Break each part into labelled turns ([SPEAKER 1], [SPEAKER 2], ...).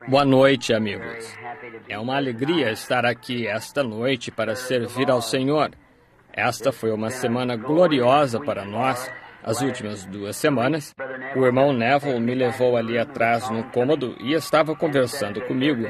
[SPEAKER 1] Boa noite, amigos. É uma alegria estar aqui esta noite para servir ao Senhor. Esta foi uma semana gloriosa para nós, as últimas 2 semanas. O irmão Neville me levou ali atrás no cômodo e estava conversando comigo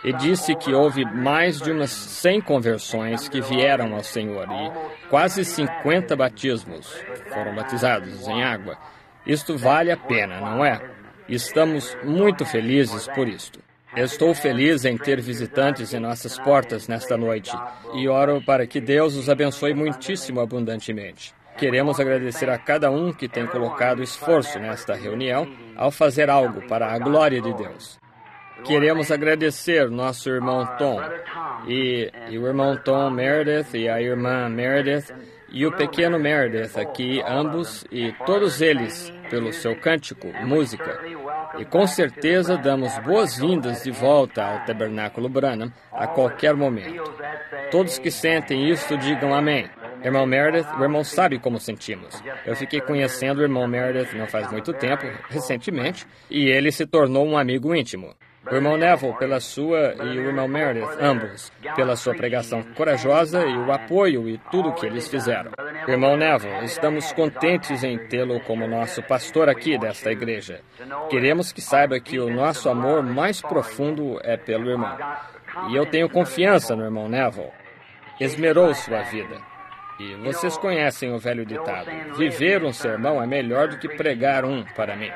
[SPEAKER 1] e disse que houve mais de umas 100 conversões que vieram ao Senhor e quase 50 batismos foram batizados em água. Isto vale a pena, não é? Estamos muito felizes por isto. Estou feliz em ter visitantes em nossas portas nesta noite e oro para que Deus os abençoe muitíssimo abundantemente. Queremos agradecer a cada um que tem colocado esforço nesta reunião ao fazer algo para a glória de Deus. Queremos agradecer nosso irmão Tom e o irmão Tom Meredith e a irmã Meredith e o pequeno Meredith aqui, ambos e todos eles, pelo seu cântico, música. E com certeza damos boas-vindas de volta ao Tabernáculo Branham a qualquer momento. Todos que sentem isto, digam amém. Irmão Meredith, o irmão sabe como sentimos. Eu fiquei conhecendo o irmão Meredith não faz muito tempo, recentemente, e ele se tornou um amigo íntimo. O irmão Neville, pela sua, e o irmão Meredith, ambos, pela sua pregação corajosa e o apoio e tudo o que eles fizeram. Irmão Neville, estamos contentes em tê-lo como nosso pastor aqui desta igreja. Queremos que saiba que o nosso amor mais profundo é pelo irmão. E eu tenho confiança no irmão Neville. Esmerou sua vida. E vocês conhecem o velho ditado: viver um sermão é melhor do que pregar um para mim.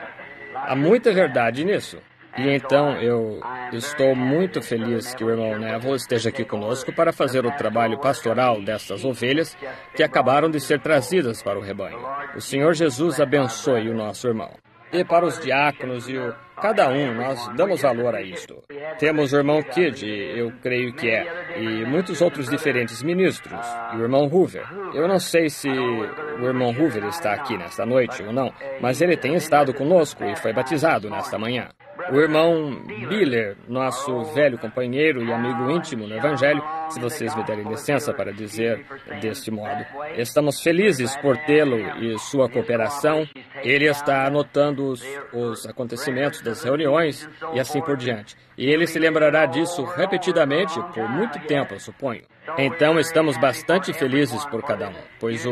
[SPEAKER 1] Há muita verdade nisso. E então eu estou muito feliz que o irmão Neville esteja aqui conosco para fazer o trabalho pastoral destas ovelhas que acabaram de ser trazidas para o rebanho. O Senhor Jesus abençoe o nosso irmão. E para os diáconos e cada um, nós damos valor a isto. Temos o irmão Kidd, eu creio que é, e muitos outros diferentes ministros, e o irmão Hoover. Eu não sei se o irmão Hoover está aqui nesta noite ou não, mas ele tem estado conosco e foi batizado nesta manhã. O irmão Biller, nosso velho companheiro e amigo íntimo no Evangelho, se vocês me derem licença para dizer deste modo. Estamos felizes por tê-lo e sua cooperação. Ele está anotando os acontecimentos das reuniões e assim por diante. E ele se lembrará disso repetidamente por muito tempo, eu suponho. Então, estamos bastante felizes por cada um, pois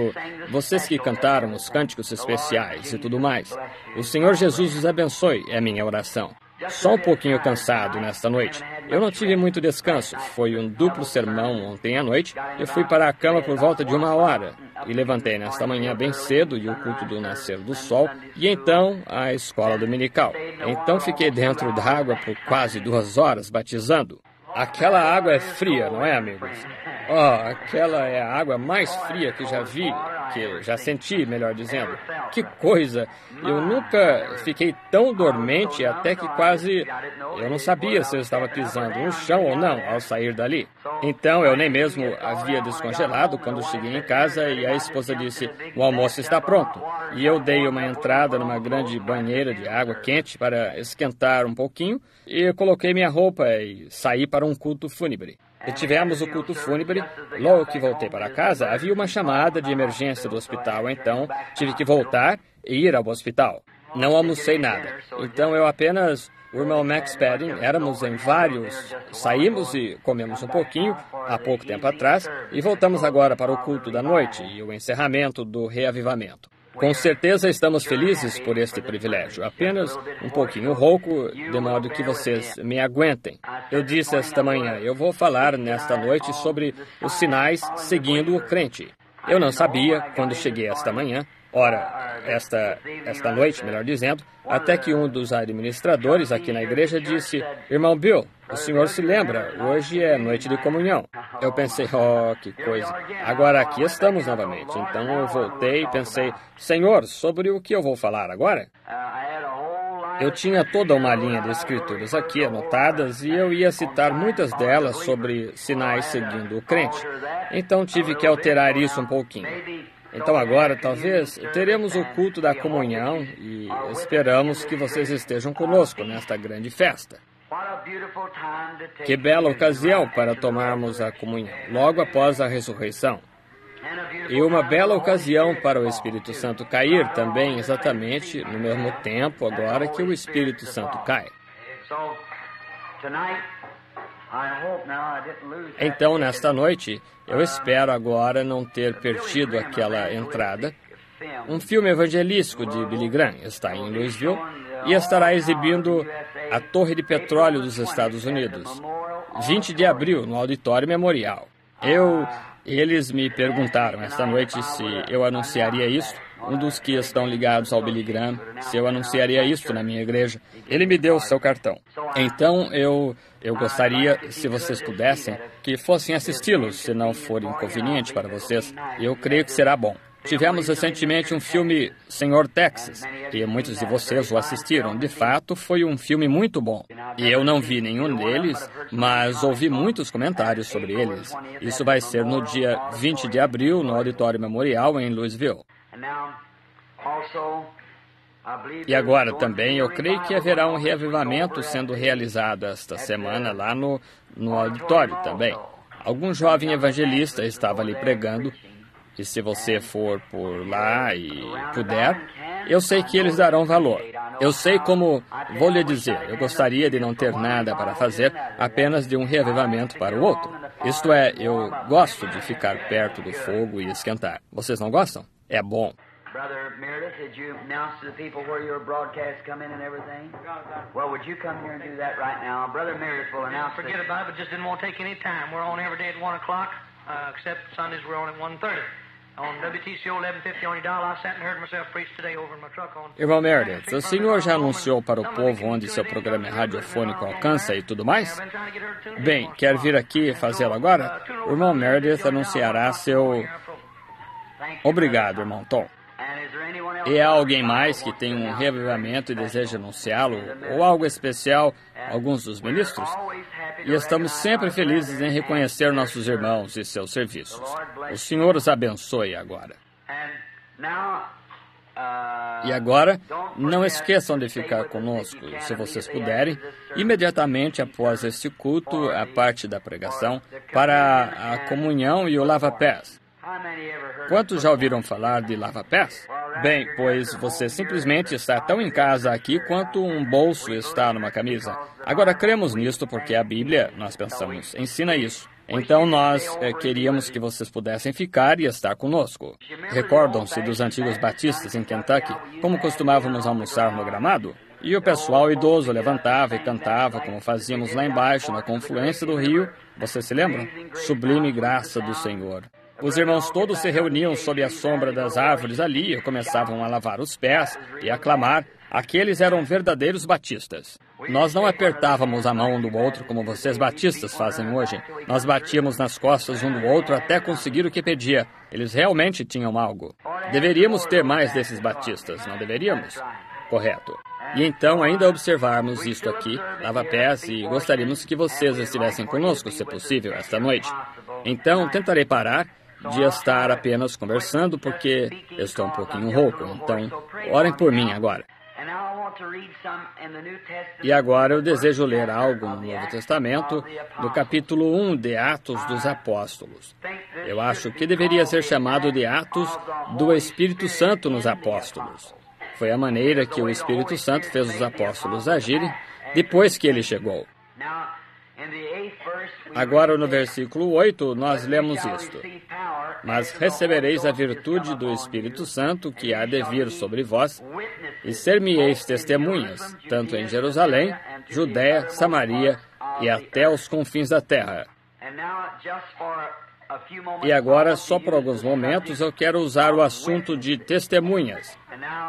[SPEAKER 1] vocês que cantaram os cânticos especiais e tudo mais, o Senhor Jesus os abençoe, é minha oração. Só um pouquinho cansado nesta noite. Eu não tive muito descanso. Foi um duplo sermão ontem à noite. Eu fui para a cama por volta de 1h e levantei nesta manhã bem cedo e o culto do nascer do sol e então a escola dominical. Então fiquei dentro d'água por quase 2 horas batizando. Aquela água é fria, não é, amigos? Oh, aquela é a água mais fria que já vi, que já senti, melhor dizendo. Que coisa! Eu nunca fiquei tão dormente até que quase... Eu não sabia se eu estava pisando no chão ou não ao sair dali. Então, eu nem mesmo havia descongelado quando cheguei em casa e a esposa disse: o almoço está pronto. E eu dei uma entrada numa grande banheira de água quente para esquentar um pouquinho e coloquei minha roupa e saí para um culto fúnebre. E tivemos o culto fúnebre. Logo que voltei para casa, havia uma chamada de emergência do hospital, então tive que voltar e ir ao hospital. Não almocei nada. Então eu apenas, o irmão Max Padding, éramos em vários, saímos e comemos um pouquinho há pouco tempo atrás e voltamos agora para o culto da noite e o encerramento do reavivamento. Com certeza estamos felizes por este privilégio, apenas um pouquinho rouco, de modo que vocês me aguentem. Eu disse esta manhã, eu vou falar nesta noite sobre os sinais seguindo o crente. Eu não sabia, quando cheguei esta manhã, esta noite, melhor dizendo, até que um dos administradores aqui na igreja disse: irmão Bill, o senhor se lembra, hoje é noite de comunhão. Eu pensei, oh, que coisa. Agora aqui estamos novamente. Então eu voltei e pensei: Senhor, sobre o que eu vou falar agora? Eu tinha toda uma linha de escrituras aqui anotadas e eu ia citar muitas delas sobre sinais seguindo o crente. Então tive que alterar isso um pouquinho. Então agora, talvez, teremos o culto da comunhão e esperamos que vocês estejam conosco nesta grande festa. Que bela ocasião para tomarmos a comunhão, logo após a ressurreição. E uma bela ocasião para o Espírito Santo cair também, exatamente no mesmo tempo agora que o Espírito Santo cai. Então, nesta noite, eu espero agora não ter perdido aquela entrada. Um filme evangelístico de Billy Graham está em Louisville e estará exibindo a Torre de Petróleo dos Estados Unidos, 20 de abril, no Auditório Memorial. Eles me perguntaram esta noite se eu anunciaria isso. Um dos que estão ligados ao Billy Graham, se eu anunciaria isso na minha igreja. Ele me deu o seu cartão. Então, eu gostaria, se vocês pudessem, que fossem assisti-los, se não for inconveniente para vocês. Eu creio que será bom. Tivemos recentemente um filme, Senhor Texas, e muitos de vocês o assistiram. De fato, foi um filme muito bom. E eu não vi nenhum deles, mas ouvi muitos comentários sobre eles. Isso vai ser no dia 20 de abril, no Auditório Memorial, em Louisville. E agora também, eu creio que haverá um reavivamento sendo realizado esta semana lá no auditório também. Algum jovem evangelista estava ali pregando. E se você for por lá e puder, eu sei que eles darão valor. Eu sei como, vou lhe dizer, eu gostaria de não ter nada para fazer, apenas de um reavivamento para o outro. Isto é, eu gosto de ficar perto do fogo e esquentar. Vocês não gostam? É bom.
[SPEAKER 2] Brother Meredith, did you announce to the people where your broadcasts come in and everything? Well, would you come here and do that right now? Brother Meredith will announce.
[SPEAKER 3] Forget about it, but just didn't want to take any time. We're on every day at 1 o'clock, except Sundays we're on at 1:30. On WTCO 1150 on your dial, I sat and heard myself preach today over in my truck on...
[SPEAKER 1] Irmão Meredith, o senhor já anunciou para o povo onde seu programa radiofônico alcança e tudo mais? Bem, quer vir aqui e fazê-lo agora? O irmão Meredith anunciará seu... Obrigado, irmão Tom. E há alguém mais que tem um reavivamento e deseja anunciá-lo, ou algo especial, alguns dos ministros? E estamos sempre felizes em reconhecer nossos irmãos e seus serviços. O Senhor os abençoe agora. E agora, não esqueçam de ficar conosco, se vocês puderem, imediatamente após este culto, a parte da pregação, para a comunhão e o lava-pés. Quantos já ouviram falar de lava-pés? Bem, pois você simplesmente está tão em casa aqui quanto um bolso está numa camisa. Agora, cremos nisto porque a Bíblia, nós pensamos, ensina isso. Então, nós queríamos que vocês pudessem ficar e estar conosco. Recordam-se dos antigos batistas em Kentucky, como costumávamos almoçar no gramado? E o pessoal idoso levantava e cantava, como fazíamos lá embaixo, na confluência do rio. Vocês se lembram? Sublime graça do Senhor. Os irmãos todos se reuniam sob a sombra das árvores ali e começavam a lavar os pés e a clamar. Aqueles eram verdadeiros batistas. Nós não apertávamos a mão um do outro como vocês batistas fazem hoje. Nós batíamos nas costas um do outro até conseguir o que pedia. Eles realmente tinham algo. Deveríamos ter mais desses batistas, não deveríamos? Correto. E então, ainda observarmos isto aqui, lava-pés, e gostaríamos que vocês estivessem conosco, se possível, esta noite. Então, tentarei parar de estar apenas conversando, porque eu estou um pouquinho rouco. Então, orem por mim agora. E agora eu desejo ler algo no Novo Testamento, no capítulo 1 de Atos dos Apóstolos. Eu acho que deveria ser chamado de Atos do Espírito Santo nos Apóstolos. Foi a maneira que o Espírito Santo fez os apóstolos agirem depois que ele chegou. Agora, no versículo 8, nós lemos isto. Mas recebereis a virtude do Espírito Santo que há de vir sobre vós, e ser-me-eis testemunhas, tanto em Jerusalém, Judéia, Samaria e até os confins da terra. E agora, só por alguns momentos, eu quero usar o assunto de testemunhas.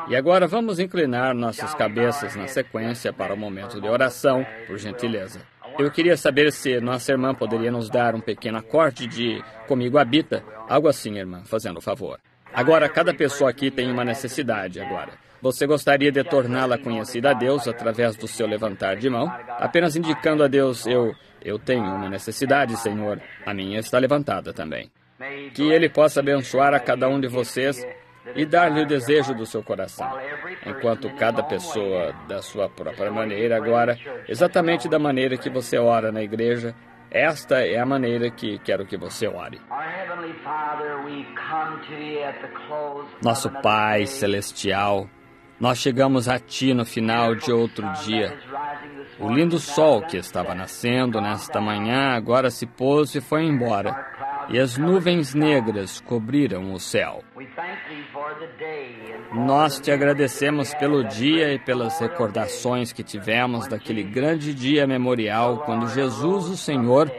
[SPEAKER 1] E agora vamos inclinar nossas cabeças na sequência para o momento de oração, por gentileza. Eu queria saber se nossa irmã poderia nos dar um pequeno acorde de Comigo Habita, algo assim, irmã, fazendo o favor. Agora, cada pessoa aqui tem uma necessidade agora. Você gostaria de torná-la conhecida a Deus através do seu levantar de mão, apenas indicando a Deus, eu tenho uma necessidade, Senhor, a minha está levantada também. Que Ele possa abençoar a cada um de vocês e dar-lhe o desejo do seu coração, enquanto cada pessoa da sua própria maneira agora, exatamente da maneira que você ora na igreja, esta é a maneira que quero que você ore. Nosso Pai Celestial, Nós chegamos a Ti no final de outro dia. O lindo sol que estava nascendo nesta manhã agora se pôs e foi embora, e as nuvens negras cobriram o céu. Nós Te agradecemos pelo dia e pelas recordações que tivemos daquele grande dia memorial quando Jesus, o Senhor,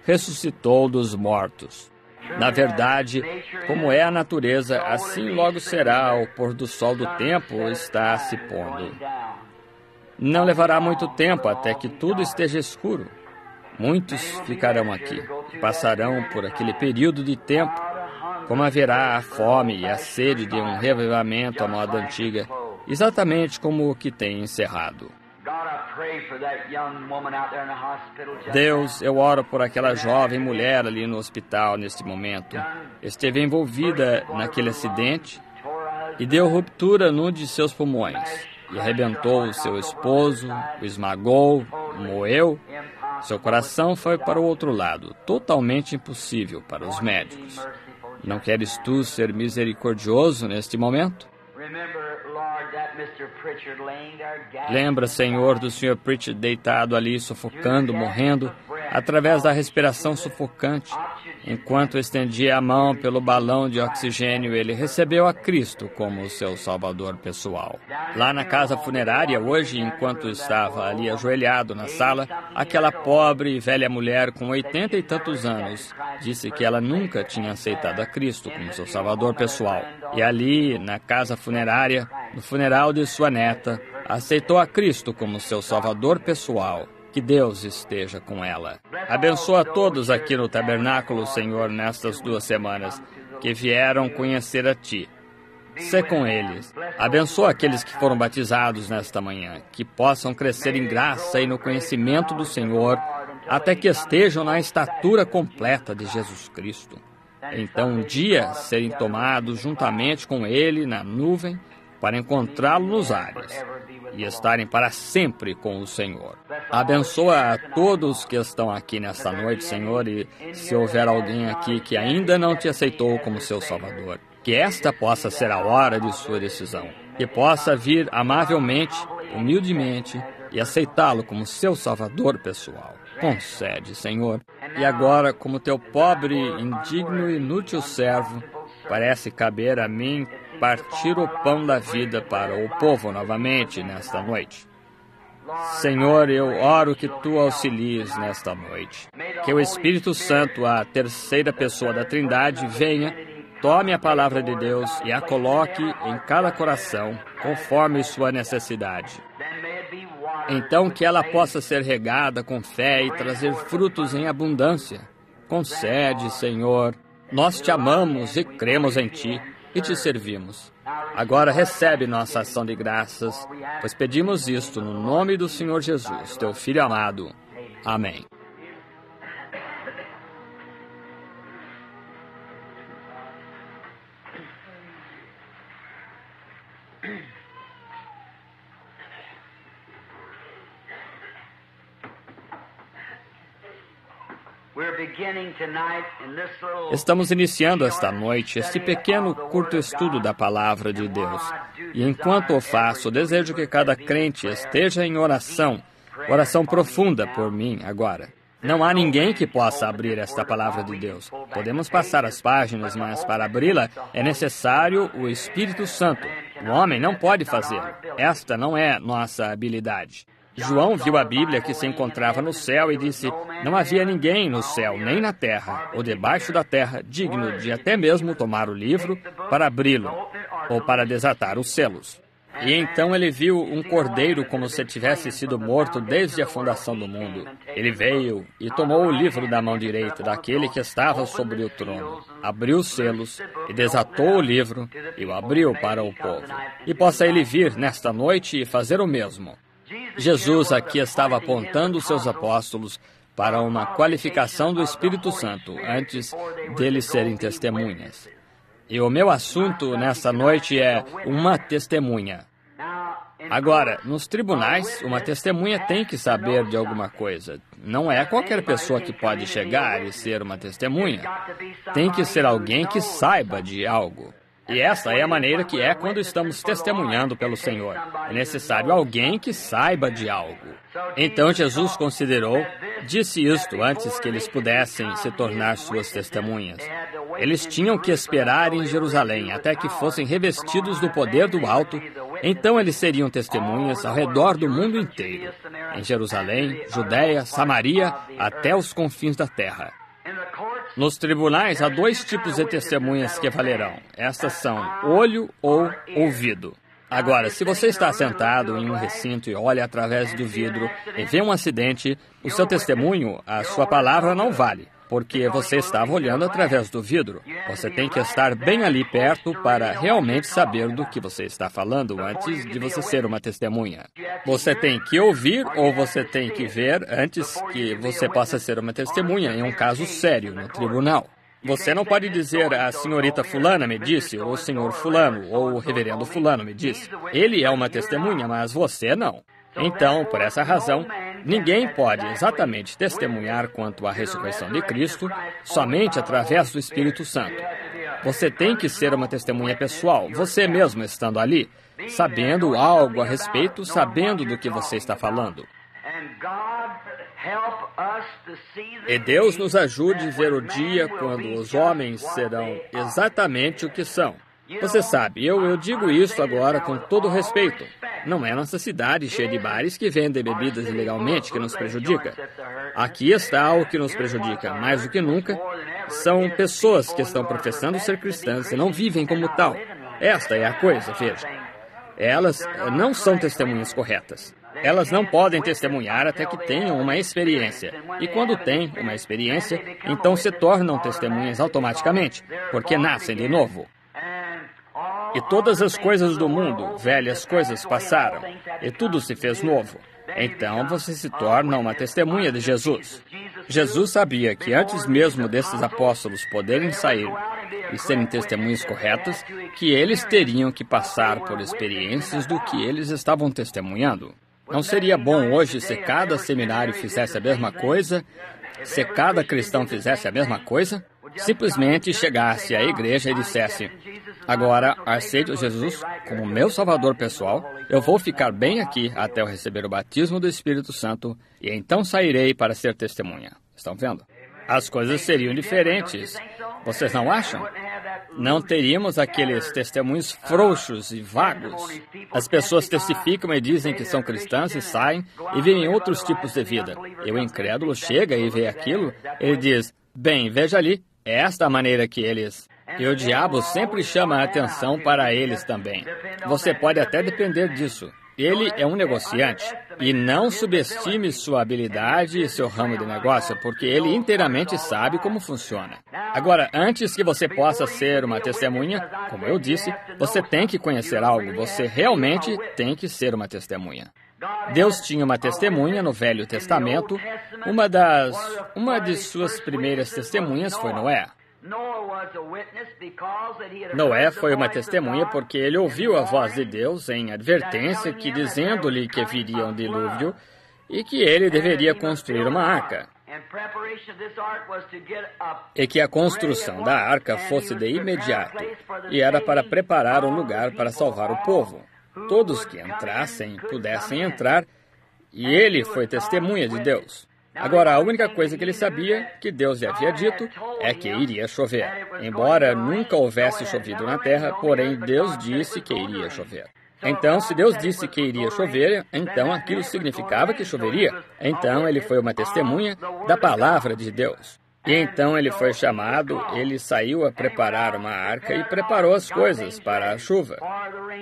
[SPEAKER 1] ressuscitou dos mortos. Na verdade, como é a natureza, assim logo será ao pôr do sol do tempo está se pondo. Não levará muito tempo até que tudo esteja escuro. Muitos ficarão aqui, passarão por aquele período de tempo, como haverá a fome e a sede de um revivamento à moda antiga, exatamente como o que tem encerrado. Deus, eu oro por aquela jovem mulher ali no hospital neste momento. Esteve envolvida naquele acidente e deu ruptura num de seus pulmões e arrebentou o seu esposo, o esmagou, moeu. Seu coração foi para o outro lado, totalmente impossível para os médicos. Não queres tu ser misericordioso neste momento? Lembra, Senhor, do Sr. Pritchard deitado ali, sufocando, morrendo, através da respiração sufocante. Enquanto estendia a mão pelo balão de oxigênio, ele recebeu a Cristo como o seu Salvador pessoal. Lá na casa funerária, hoje, enquanto estava ali ajoelhado na sala, aquela pobre e velha mulher com 80 e tantos anos disse que ela nunca tinha aceitado a Cristo como seu Salvador pessoal. E ali, na casa funerária, no funeral de sua neta, aceitou a Cristo como seu Salvador pessoal. Que Deus esteja com ela. Abençoa todos aqui no tabernáculo, Senhor, nestas 2 semanas, que vieram conhecer a Ti. Sê com eles. Abençoa aqueles que foram batizados nesta manhã, que possam crescer em graça e no conhecimento do Senhor, até que estejam na estatura completa de Jesus Cristo. Então, um dia, serem tomados juntamente com Ele na nuvem, para encontrá-lo nos ares e estarem para sempre com o Senhor. Abençoa a todos que estão aqui nesta noite, Senhor, e se houver alguém aqui que ainda não Te aceitou como seu Salvador, que esta possa ser a hora de sua decisão, que possa vir amavelmente, humildemente e aceitá-lo como seu Salvador pessoal. Concede, Senhor. E agora, como Teu pobre, indigno e inútil servo, parece caber a mim partir o pão da vida para o povo novamente nesta noite. Senhor, eu oro que Tu auxilies nesta noite. Que o Espírito Santo, a terceira pessoa da Trindade, venha, tome a palavra de Deus e a coloque em cada coração, conforme sua necessidade. Então que ela possa ser regada com fé e trazer frutos em abundância. Concede, Senhor. Nós Te amamos e cremos em Ti e Te servimos. Agora recebe nossa ação de graças, pois pedimos isto no nome do Senhor Jesus, Teu Filho amado. Amém. Estamos iniciando esta noite este pequeno, curto estudo da Palavra de Deus. E enquanto o faço, desejo que cada crente esteja em oração profunda por mim agora. Não há ninguém que possa abrir esta Palavra de Deus. Podemos passar as páginas, mas para abri-la é necessário o Espírito Santo. O homem não pode fazê-lo. Esta não é nossa habilidade. João viu a Bíblia que se encontrava no céu e disse: não havia ninguém no céu, nem na terra, ou debaixo da terra, digno de até mesmo tomar o livro para abri-lo, ou para desatar os selos. E então ele viu um cordeiro como se tivesse sido morto desde a fundação do mundo. Ele veio e tomou o livro da mão direita daquele que estava sobre o trono, abriu os selos e desatou o livro e o abriu para o povo. E possa ele vir nesta noite e fazer o mesmo. Jesus aqui estava apontando os seus apóstolos para uma qualificação do Espírito Santo antes deles serem testemunhas. E o meu assunto nesta noite é uma testemunha. Agora, nos tribunais, uma testemunha tem que saber de alguma coisa. Não é qualquer pessoa que pode chegar e ser uma testemunha. Tem que ser alguém que saiba de algo. E essa é a maneira que é quando estamos testemunhando pelo Senhor. É necessário alguém que saiba de algo. Então Jesus considerou, disse isto antes que eles pudessem se tornar suas testemunhas. Eles tinham que esperar em Jerusalém até que fossem revestidos do poder do alto. Então eles seriam testemunhas ao redor do mundo inteiro, em Jerusalém, Judéia, Samaria, até os confins da terra. Nos tribunais, há 2 tipos de testemunhas que valerão. Estas são olho ou ouvido. Agora, se você está sentado em um recinto e olha através do vidro e vê um acidente, o seu testemunho, a sua palavra não vale, porque você estava olhando através do vidro. Você tem que estar bem ali perto para realmente saber do que você está falando antes de você ser uma testemunha. Você tem que ouvir ou você tem que ver antes que você possa ser uma testemunha em um caso sério no tribunal. Você não pode dizer, a senhorita fulana me disse, ou o senhor fulano, ou o reverendo fulano me disse. Ele é uma testemunha, mas você não. Então, por essa razão, ninguém pode exatamente testemunhar quanto à ressurreição de Cristo somente através do Espírito Santo. Você tem que ser uma testemunha pessoal, você mesmo estando ali, sabendo algo a respeito, sabendo do que você está falando. E Deus nos ajude a ver o dia quando os homens serão exatamente o que são. Você sabe, eu digo isso agora com todo respeito. Não é nossa cidade cheia de bares que vendem bebidas ilegalmente que nos prejudica. Aqui está o que nos prejudica, mais do que nunca. São pessoas que estão professando ser cristãs e não vivem como tal. Esta é a coisa, veja. Elas não são testemunhas corretas. Elas não podem testemunhar até que tenham uma experiência. E quando têm uma experiência, então se tornam testemunhas automaticamente, porque nascem de novo. E todas as coisas do mundo, velhas coisas, passaram, e tudo se fez novo. Então você se torna uma testemunha de Jesus. Jesus sabia que antes mesmo desses apóstolos poderem sair e serem testemunhas corretas, que eles teriam que passar por experiências do que eles estavam testemunhando. Não seria bom hoje se cada seminário fizesse a mesma coisa, se cada cristão fizesse a mesma coisa? Simplesmente chegasse à igreja e dissesse: agora aceito Jesus como meu salvador pessoal, eu vou ficar bem aqui até eu receber o batismo do Espírito Santo e então sairei para ser testemunha. Estão vendo? As coisas seriam diferentes. Vocês não acham? Não teríamos aqueles testemunhos frouxos e vagos. As pessoas testificam e dizem que são cristãs e saem e vivem outros tipos de vida. E o incrédulo chega e vê aquilo, ele diz: bem, veja ali, é esta a maneira que eles... E o diabo sempre chama a atenção para eles também. Você pode até depender disso. Ele é um negociante. E não subestime sua habilidade e seu ramo de negócio, porque ele inteiramente sabe como funciona. Agora, antes que você possa ser uma testemunha, como eu disse, você tem que conhecer algo. Você realmente tem que ser uma testemunha. Deus tinha uma testemunha no Velho Testamento. Uma de suas primeiras testemunhas foi Noé. Noé foi uma testemunha porque ele ouviu a voz de Deus em advertência que dizendo-lhe que viria um dilúvio e que ele deveria construir uma arca. E que a construção da arca fosse de imediato, e era para preparar um lugar para salvar o povo. Todos que entrassem pudessem entrar, e ele foi testemunha de Deus. Agora, a única coisa que ele sabia, que Deus lhe havia dito, é que iria chover. Embora nunca houvesse chovido na terra, porém Deus disse que iria chover. Então, se Deus disse que iria chover, então aquilo significava que choveria. Então, ele foi uma testemunha da palavra de Deus. E então ele foi chamado, ele saiu a preparar uma arca e preparou as coisas para a chuva,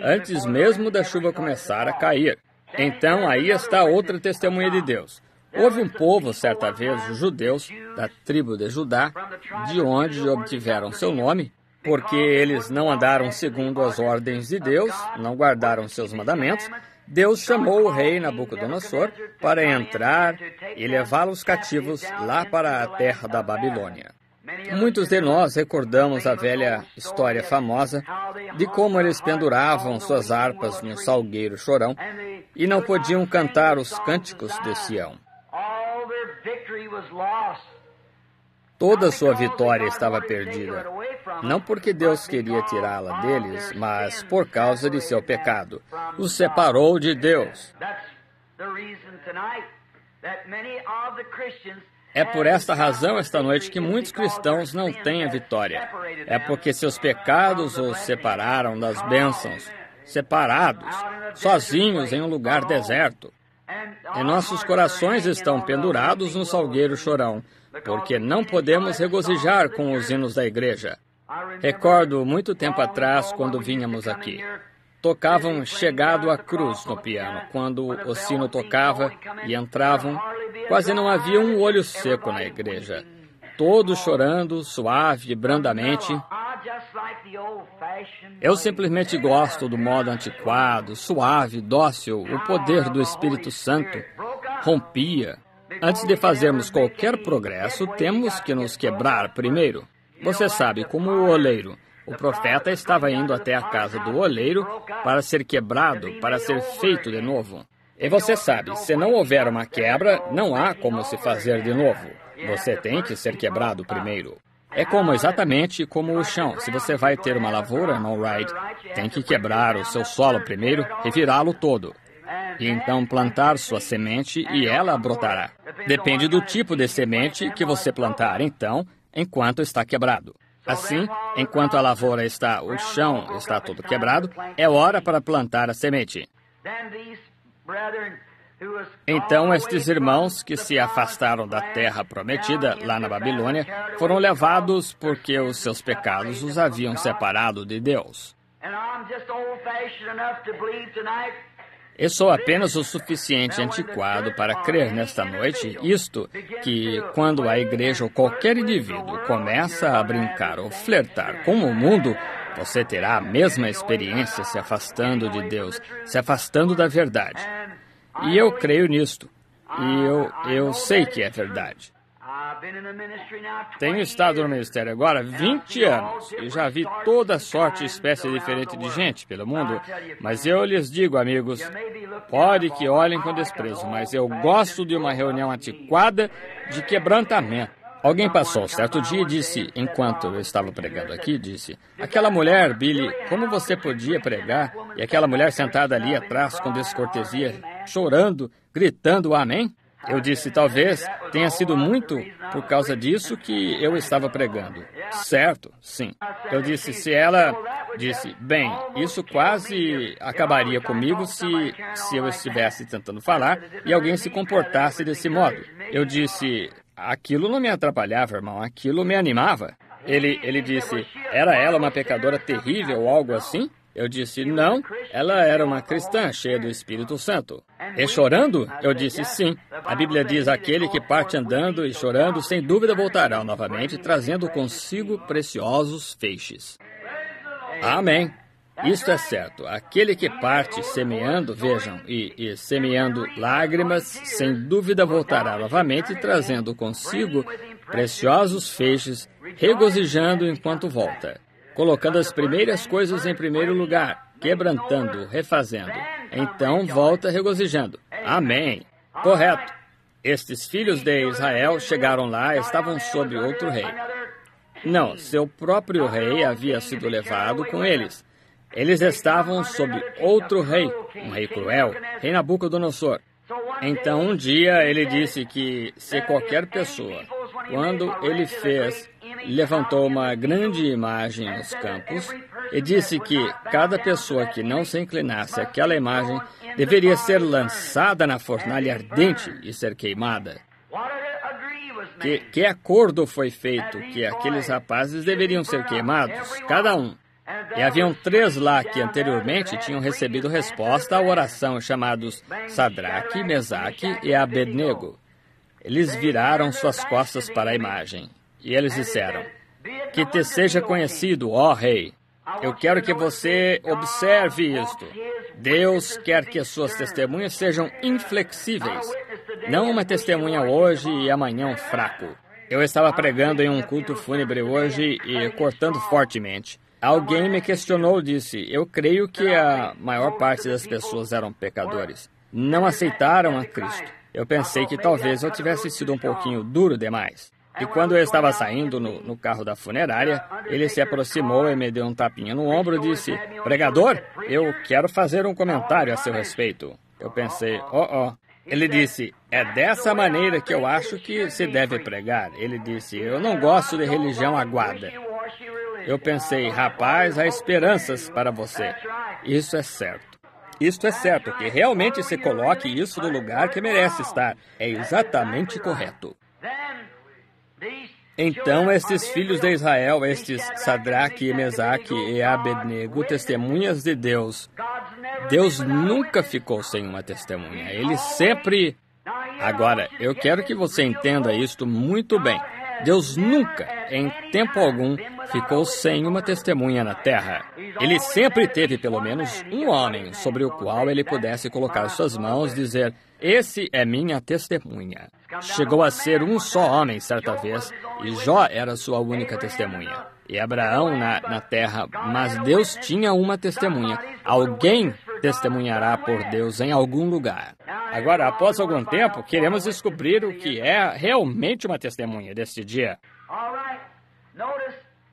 [SPEAKER 1] antes mesmo da chuva começar a cair. Então, aí está outra testemunha de Deus. Houve um povo, certa vez, os judeus, da tribo de Judá, de onde obtiveram seu nome, porque eles não andaram segundo as ordens de Deus, não guardaram seus mandamentos. Deus chamou o rei Nabucodonosor para entrar e levá-los cativos lá para a terra da Babilônia. Muitos de nós recordamos a velha história famosa de como eles penduravam suas harpas no salgueiro chorão e não podiam cantar os cânticos de Sião. Toda sua vitória estava perdida. Não porque Deus queria tirá-la deles, mas por causa de seu pecado. Os separou de Deus. É por esta razão, esta noite, que muitos cristãos não têm a vitória. É porque seus pecados os separaram das bênçãos. Separados, sozinhos em um lugar deserto. E nossos corações estão pendurados no salgueiro chorão, porque não podemos regozijar com os hinos da igreja. Recordo muito tempo atrás, quando vínhamos aqui. Tocavam Chegado à Cruz no piano. Quando o sino tocava e entravam, quase não havia um olho seco na igreja. Todos chorando, suave e brandamente. Eu simplesmente gosto do modo antiquado, suave, dócil. O poder do Espírito Santo rompia. Antes de fazermos qualquer progresso, temos que nos quebrar primeiro. Você sabe, como o oleiro. O profeta estava indo até a casa do oleiro para ser quebrado, para ser feito de novo. E você sabe, se não houver uma quebra, não há como se fazer de novo. Você tem que ser quebrado primeiro. É exatamente como o chão. Se você vai ter uma lavoura no right, tem que quebrar o seu solo primeiro, revirá-lo todo. E então plantar sua semente e ela brotará. Depende do tipo de semente que você plantar, então, enquanto está quebrado. Assim, enquanto a lavoura está, o chão está todo quebrado, é hora para plantar a semente. Então, estes irmãos que se afastaram da terra prometida, lá na Babilônia, foram levados porque os seus pecados os haviam separado de Deus. Eu sou apenas o suficiente antiquado para crer nesta noite isto, que quando a igreja ou qualquer indivíduo começa a brincar ou flertar com o mundo, você terá a mesma experiência se afastando de Deus, se afastando da verdade. E eu creio nisto. E eu sei que é verdade. Tenho estado no ministério agora 20 anos e já vi toda sorte e espécie diferente de gente pelo mundo. Mas eu lhes digo, amigos, pode que olhem com desprezo, mas eu gosto de uma reunião antiquada de quebrantamento. Alguém passou certo dia e disse, enquanto eu estava pregando aqui, disse, aquela mulher, Billy, como você podia pregar? E aquela mulher sentada ali atrás com descortesia, chorando, gritando amém? Eu disse, talvez tenha sido muito por causa disso que eu estava pregando. Certo, sim. Eu disse, se ela disse, bem, isso quase acabaria comigo se eu estivesse tentando falar e alguém se comportasse desse modo. Eu disse, aquilo não me atrapalhava, irmão, aquilo me animava. Ele disse, era ela uma pecadora terrível ou algo assim? Eu disse, não, ela era uma cristã cheia do Espírito Santo. E chorando? Eu disse, sim. A Bíblia diz, aquele que parte andando e chorando, sem dúvida voltará novamente, trazendo consigo preciosos feixes. Amém. Isto é certo. Aquele que parte semeando, vejam, e semeando lágrimas, sem dúvida voltará novamente, trazendo consigo preciosos feixes, regozijando enquanto volta. Colocando as primeiras coisas em primeiro lugar, quebrantando, refazendo. Então volta regozijando. Amém. Correto. Estes filhos de Israel chegaram lá e estavam sob outro rei. Não, seu próprio rei havia sido levado com eles. Eles estavam sob outro rei, um rei cruel, rei Nabucodonosor. Então um dia ele disse que se qualquer pessoa, quando ele levantou uma grande imagem nos campos e disse que cada pessoa que não se inclinasse àquela imagem deveria ser lançada na fornalha ardente e ser queimada. Que acordo foi feito que aqueles rapazes deveriam ser queimados, cada um. E haviam 3 lá que anteriormente tinham recebido resposta à oração, chamados Sadraque, Mesaque e Abednego. Eles viraram suas costas para a imagem. E eles disseram, que te seja conhecido, ó rei. Eu quero que você observe isto. Deus quer que as suas testemunhas sejam inflexíveis. Não uma testemunha hoje e amanhã um fraco. Eu estava pregando em um culto fúnebre hoje e cortando fortemente. Alguém me questionou, disse, eu creio que a maior parte das pessoas eram pecadores. Não aceitaram a Cristo. Eu pensei que talvez eu tivesse sido um pouquinho duro demais. E quando eu estava saindo no carro da funerária, ele se aproximou e me deu um tapinha no ombro e disse: pregador, eu quero fazer um comentário a seu respeito. Eu pensei, Ele disse, é dessa maneira que eu acho que se deve pregar. Ele disse, eu não gosto de religião aguada. Eu pensei, rapaz, há esperanças para você. Isso é certo. Isto é certo, que realmente se coloque isso no lugar que merece estar. É exatamente correto. Então, estes filhos de Israel, estes Sadraque, Mesaque e Abednego, testemunhas de Deus, Deus nunca ficou sem uma testemunha. Ele sempre... Agora, eu quero que você entenda isto muito bem. Deus nunca, em tempo algum, ficou sem uma testemunha na terra. Ele sempre teve pelo menos um homem sobre o qual ele pudesse colocar suas mãos e dizer, esse é minha testemunha. Chegou a ser um só homem certa vez, e Jó era sua única testemunha. E Abraão na terra, mas Deus tinha uma testemunha. Alguém testemunhará por Deus em algum lugar. Agora, após algum tempo, queremos descobrir o que é realmente uma testemunha deste dia.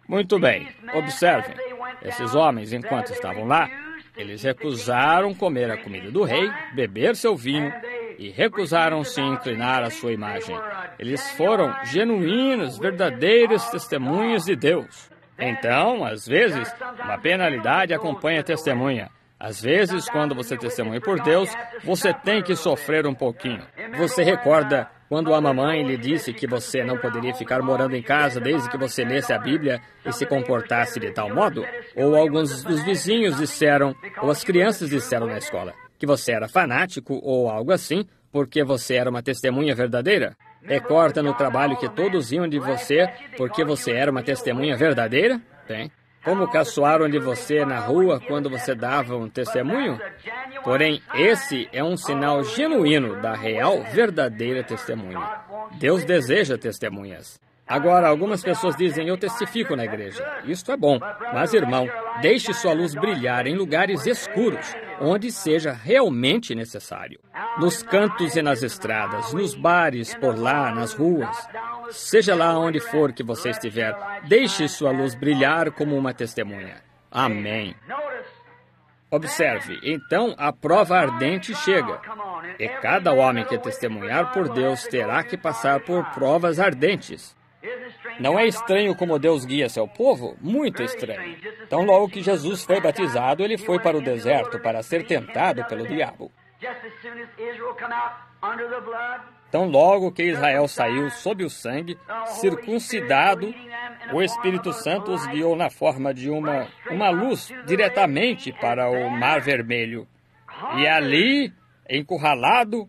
[SPEAKER 1] Muito bem, observem. Esses homens, enquanto estavam lá, eles recusaram comer a comida do rei, beber seu vinho e recusaram-se inclinar a sua imagem. Eles foram genuínas, verdadeiras testemunhas de Deus. Então, às vezes, uma penalidade acompanha a testemunha. Às vezes, quando você testemunha por Deus, você tem que sofrer um pouquinho. Você recorda quando a mamãe lhe disse que você não poderia ficar morando em casa desde que você lesse a Bíblia e se comportasse de tal modo? Ou alguns dos vizinhos disseram, ou as crianças disseram na escola, que você era fanático ou algo assim, porque você era uma testemunha verdadeira? Recorda no trabalho que todos iam de você porque você era uma testemunha verdadeira? Bem, como caçoaram de você na rua quando você dava um testemunho? Porém, esse é um sinal genuíno da real, verdadeira testemunha. Deus deseja testemunhas. Agora, algumas pessoas dizem, eu testifico na igreja. Isto é bom, mas, irmão, deixe sua luz brilhar em lugares escuros, onde seja realmente necessário. Nos cantos e nas estradas, nos bares, por lá, nas ruas. Seja lá onde for que você estiver, deixe sua luz brilhar como uma testemunha. Amém. Observe, então a prova ardente chega. E cada homem que testemunhar por Deus terá que passar por provas ardentes. Não é estranho como Deus guia seu povo? Muito estranho. Então, logo que Jesus foi batizado, ele foi para o deserto para ser tentado pelo diabo. Então, logo que Israel saiu sob o sangue, circuncidado, o Espírito Santo os guiou na forma de uma luz diretamente para o Mar Vermelho. E ali, encurralado,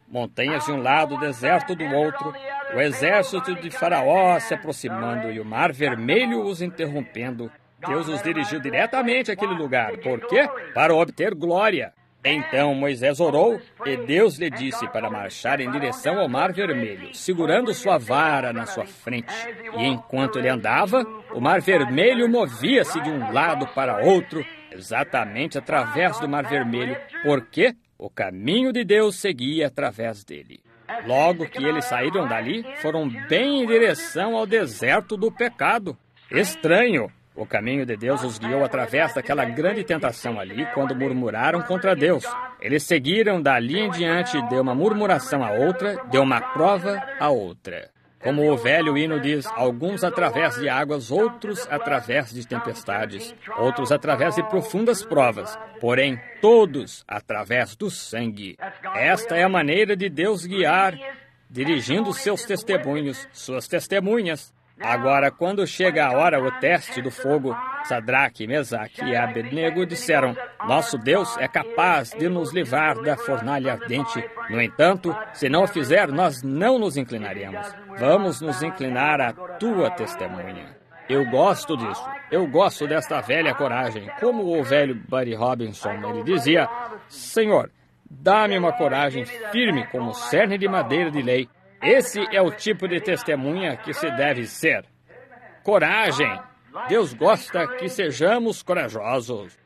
[SPEAKER 1] montanhas de um lado, deserto do outro, o exército de Faraó se aproximando e o Mar Vermelho os interrompendo. Deus os dirigiu diretamente àquele lugar. Por quê? Para obter glória. Então Moisés orou e Deus lhe disse para marchar em direção ao Mar Vermelho, segurando sua vara na sua frente. E enquanto ele andava, o Mar Vermelho movia-se de um lado para outro, exatamente através do Mar Vermelho, porque o caminho de Deus seguia através dele. Logo que eles saíram dali, foram bem em direção ao deserto do pecado. Estranho! O caminho de Deus os guiou através daquela grande tentação ali, quando murmuraram contra Deus. Eles seguiram dali em diante, de uma murmuração a outra, de uma prova a outra. Como o velho hino diz, alguns através de águas, outros através de tempestades, outros através de profundas provas, porém todos através do sangue. Esta é a maneira de Deus guiar, dirigindo seus testemunhos, suas testemunhas. Agora, quando chega a hora, o teste do fogo, Sadraque, Mesaque e Abednego disseram, nosso Deus é capaz de nos livrar da fornalha ardente. No entanto, se não o fizer, nós não nos inclinaremos. Vamos nos inclinar à tua testemunha. Eu gosto disso. Eu gosto desta velha coragem. Como o velho Buddy Robinson, ele dizia, Senhor, dá-me uma coragem firme como cerne de madeira de lei. Esse é o tipo de testemunha que se deve ser. Coragem. Deus gosta que sejamos corajosos.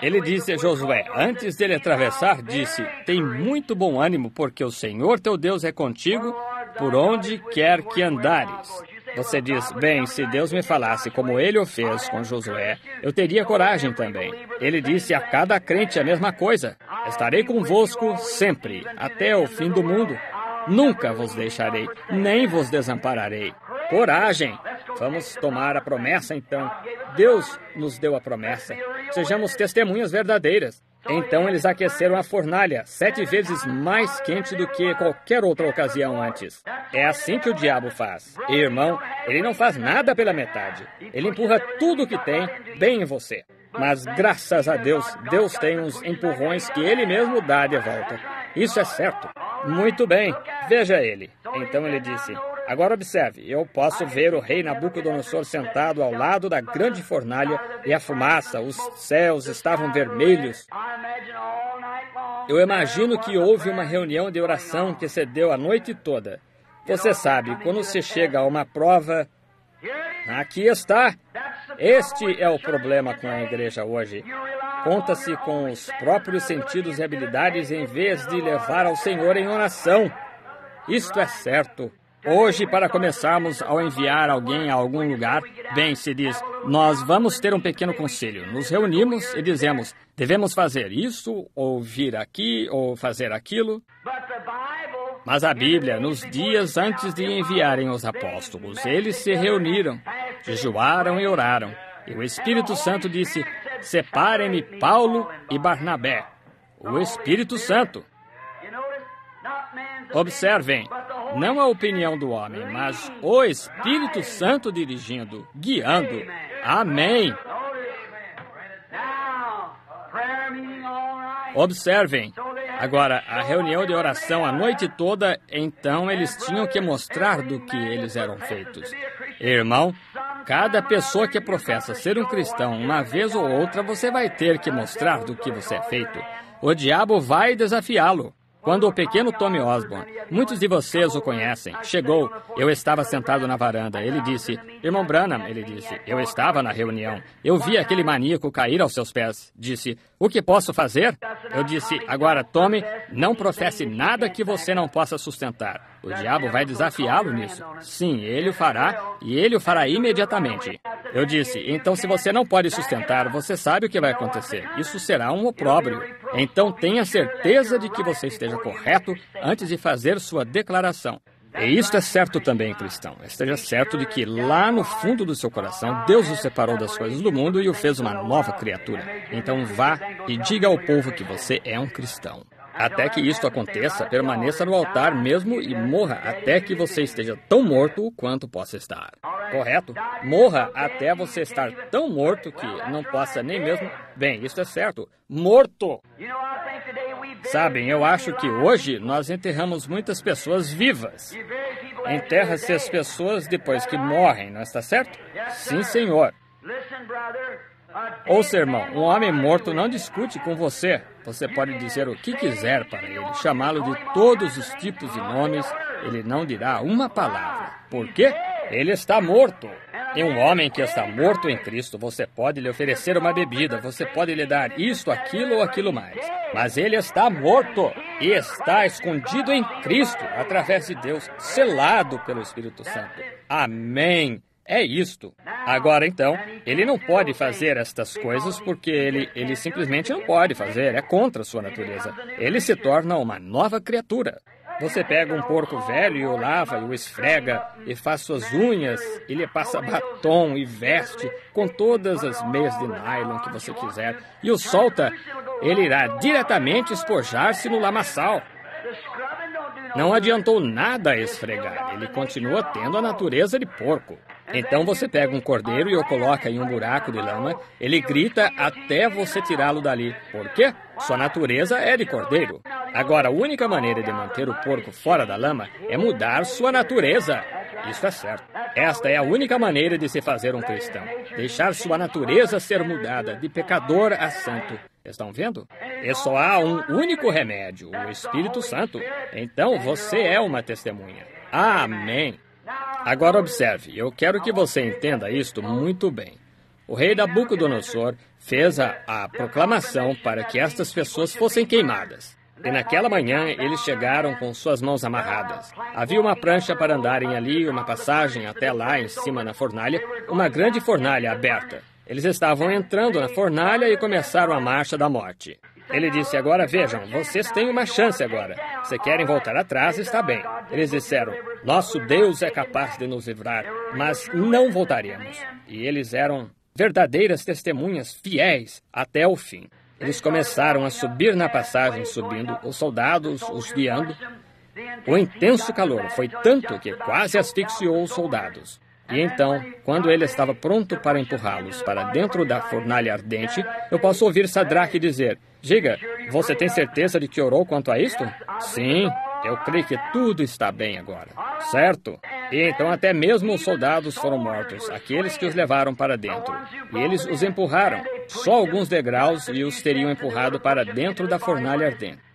[SPEAKER 1] Ele disse a Josué, antes dele atravessar, disse, tem muito bom ânimo, porque o Senhor teu Deus é contigo, por onde quer que andares. Você diz, bem, se Deus me falasse como Ele o fez com Josué, eu teria coragem também. Ele disse a cada crente a mesma coisa. Estarei convosco sempre, até o fim do mundo. Nunca vos deixarei, nem vos desampararei. Coragem! Vamos tomar a promessa, então. Deus nos deu a promessa. Sejamos testemunhas verdadeiras. Então eles aqueceram a fornalha 7 vezes mais quente do que qualquer outra ocasião antes. É assim que o diabo faz. E, irmão, ele não faz nada pela metade. Ele empurra tudo o que tem bem em você. Mas, graças a Deus, Deus tem uns empurrões que Ele mesmo dá de volta. Isso é certo. Muito bem, veja ele. Então ele disse, agora observe, eu posso ver o rei Nabucodonosor sentado ao lado da grande fornalha e a fumaça, os céus estavam vermelhos. Eu imagino que houve uma reunião de oração que se deu a noite toda. Você sabe, quando se chega a uma prova, aqui está. Este é o problema com a igreja hoje. Conta-se com os próprios sentidos e habilidades em vez de levar ao Senhor em oração. Isto é certo. Hoje, para começarmos ao enviar alguém a algum lugar, bem, se diz, nós vamos ter um pequeno conselho. Nos reunimos e dizemos, devemos fazer isso, ou vir aqui, ou fazer aquilo. Mas a Bíblia, nos dias antes de enviarem os apóstolos, eles se reuniram, jejuaram e oraram. E o Espírito Santo disse, separem-me Paulo e Barnabé. O Espírito Santo. Observem, não a opinião do homem, mas o Espírito Santo dirigindo, guiando. Amém. Observem. Agora, a reunião de oração a noite toda, então eles tinham que mostrar do que eles eram feitos. Irmão, cada pessoa que professa ser um cristão, uma vez ou outra, você vai ter que mostrar do que você é feito. O diabo vai desafiá-lo. Quando o pequeno Tommy Osborne, muitos de vocês o conhecem, chegou, eu estava sentado na varanda. Ele disse, irmão Branham, ele disse, eu estava na reunião. Eu vi aquele maníaco cair aos seus pés. Disse, o que posso fazer? Eu disse, agora, Tommy, não professe nada que você não possa sustentar. O diabo vai desafiá-lo nisso. Sim, ele o fará, e ele o fará imediatamente. Eu disse, então se você não pode sustentar, você sabe o que vai acontecer. Isso será um opróbrio. Então tenha certeza de que você esteja correto antes de fazer sua declaração. E isto é certo também, cristão. Esteja certo de que lá no fundo do seu coração, Deus o separou das coisas do mundo e o fez uma nova criatura. Então vá e diga ao povo que você é um cristão. Até que isto aconteça, permaneça no altar mesmo e morra até que você esteja tão morto quanto possa estar. Correto? Morra até você estar tão morto que não possa nem mesmo... Bem, isso é certo. Morto! Sabem, eu acho que hoje nós enterramos muitas pessoas vivas. Enterra-se as pessoas depois que morrem, não está certo? Sim, senhor. Ouça, irmão, um homem morto não discute com você. Você pode dizer o que quiser para ele, chamá-lo de todos os tipos e nomes, ele não dirá uma palavra. Por quê? Ele está morto. E um homem que está morto em Cristo, você pode lhe oferecer uma bebida, você pode lhe dar isto, aquilo ou aquilo mais. Mas ele está morto e está escondido em Cristo, através de Deus, selado pelo Espírito Santo. Amém. É isto. Agora, então, ele não pode fazer estas coisas porque ele simplesmente não pode fazer, é contra a sua natureza. Ele se torna uma nova criatura. Você pega um porco velho e o lava e o esfrega e faz suas unhas e lhe passa batom e veste com todas as meias de nylon que você quiser e o solta, ele irá diretamente espojar-se no lamaçal. Não adiantou nada esfregar, ele continua tendo a natureza de porco. Então você pega um cordeiro e o coloca em um buraco de lama, ele grita até você tirá-lo dali. Por quê? Sua natureza é de cordeiro. Agora, a única maneira de manter o porco fora da lama é mudar sua natureza. Isso é certo. Esta é a única maneira de se fazer um cristão. Deixar sua natureza ser mudada de pecador a santo. Estão vendo? E só há um único remédio, o Espírito Santo. Então você é uma testemunha. Amém. Agora observe, eu quero que você entenda isto muito bem. O rei Nabucodonosor fez a proclamação para que estas pessoas fossem queimadas. E naquela manhã eles chegaram com suas mãos amarradas. Havia uma prancha para andarem ali, uma passagem até lá em cima na fornalha, uma grande fornalha aberta. Eles estavam entrando na fornalha e começaram a marcha da morte. Ele disse, agora vejam, vocês têm uma chance agora. Se querem voltar atrás, está bem. Eles disseram, nosso Deus é capaz de nos livrar, mas não voltaremos. E eles eram verdadeiras testemunhas fiéis até o fim. Eles começaram a subir na passagem, subindo, os soldados os guiando. O intenso calor foi tanto que quase asfixiou os soldados. E então, quando ele estava pronto para empurrá-los para dentro da fornalha ardente, eu posso ouvir Sadraque dizer, diga, você tem certeza de que orou quanto a isto? Sim, eu creio que tudo está bem agora. Certo? E então até mesmo os soldados foram mortos, aqueles que os levaram para dentro. E eles os empurraram, só alguns degraus, e os teriam empurrado para dentro da fornalha ardente.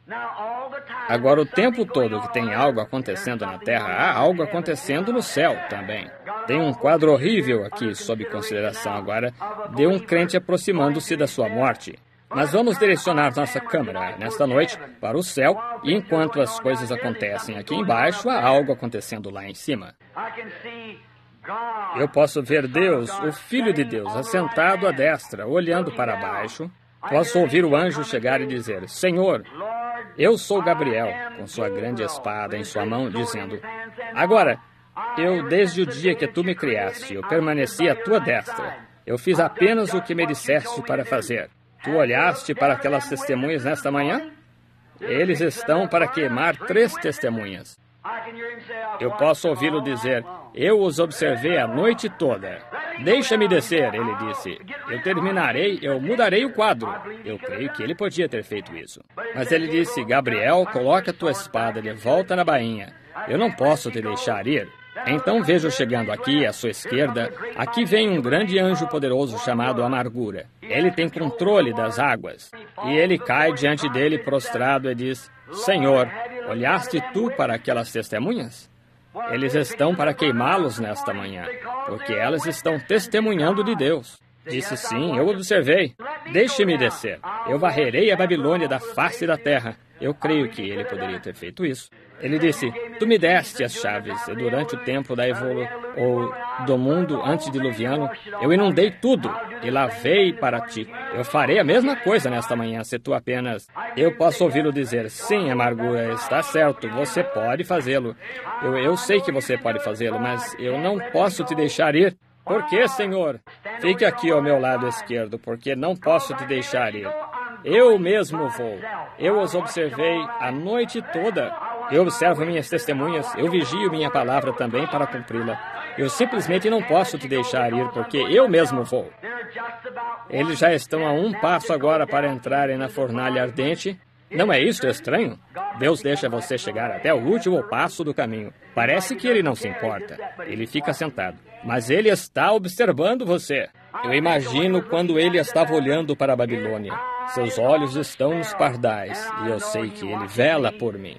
[SPEAKER 1] Agora, o tempo todo que tem algo acontecendo na terra, há algo acontecendo no céu também. Tem um quadro horrível aqui sob consideração agora de um crente aproximando-se da sua morte. Mas vamos direcionar nossa câmera nesta noite para o céu, e enquanto as coisas acontecem aqui embaixo, há algo acontecendo lá em cima. Eu posso ver Deus, o Filho de Deus, assentado à destra, olhando para baixo. Posso ouvir o anjo chegar e dizer, Senhor, eu sou Gabriel, com sua grande espada em sua mão, dizendo, agora, eu desde o dia que tu me criaste, eu permaneci à tua destra. Eu fiz apenas o que me disseste para fazer. Tu olhaste para aquelas testemunhas nesta manhã? Eles estão para queimar 3 testemunhas. Eu posso ouvi-lo dizer, eu os observei a noite toda. Deixa-me descer, ele disse. Eu terminarei, eu mudarei o quadro. Eu creio que ele podia ter feito isso. Mas ele disse, Gabriel, coloca a tua espada de volta na bainha. Eu não posso te deixar ir. Então vejo chegando aqui, à sua esquerda, aqui vem um grande anjo poderoso chamado Amargura. Ele tem controle das águas. E ele cai diante dele prostrado e diz, Senhor, olhaste tu para aquelas testemunhas? Eles estão para queimá-los nesta manhã, porque elas estão testemunhando de Deus. Disse, sim, eu observei. Deixe-me descer. Eu varrerei a Babilônia da face da terra. Eu creio que ele poderia ter feito isso. Ele disse, tu me deste as chaves, e durante o tempo da do mundo antediluviano, eu inundei tudo e lavei para ti. Eu farei a mesma coisa nesta manhã, se tu apenas... Eu posso ouvi-lo dizer, sim, Amargura, está certo, você pode fazê-lo. Eu sei que você pode fazê-lo, mas eu não posso te deixar ir. Por quê, Senhor? Fique aqui ao meu lado esquerdo, porque não posso te deixar ir. Eu mesmo vou. Eu os observei a noite toda. Eu observo minhas testemunhas, eu vigio minha palavra também para cumpri-la. Eu simplesmente não posso te deixar ir, porque eu mesmo vou. Eles já estão a um passo agora para entrarem na fornalha ardente. Não é isto estranho? Deus deixa você chegar até o último passo do caminho. Parece que ele não se importa. Ele fica sentado. Mas ele está observando você. Eu imagino quando ele estava olhando para a Babilônia. Seus olhos estão nos pardais, e eu sei que ele vela por mim.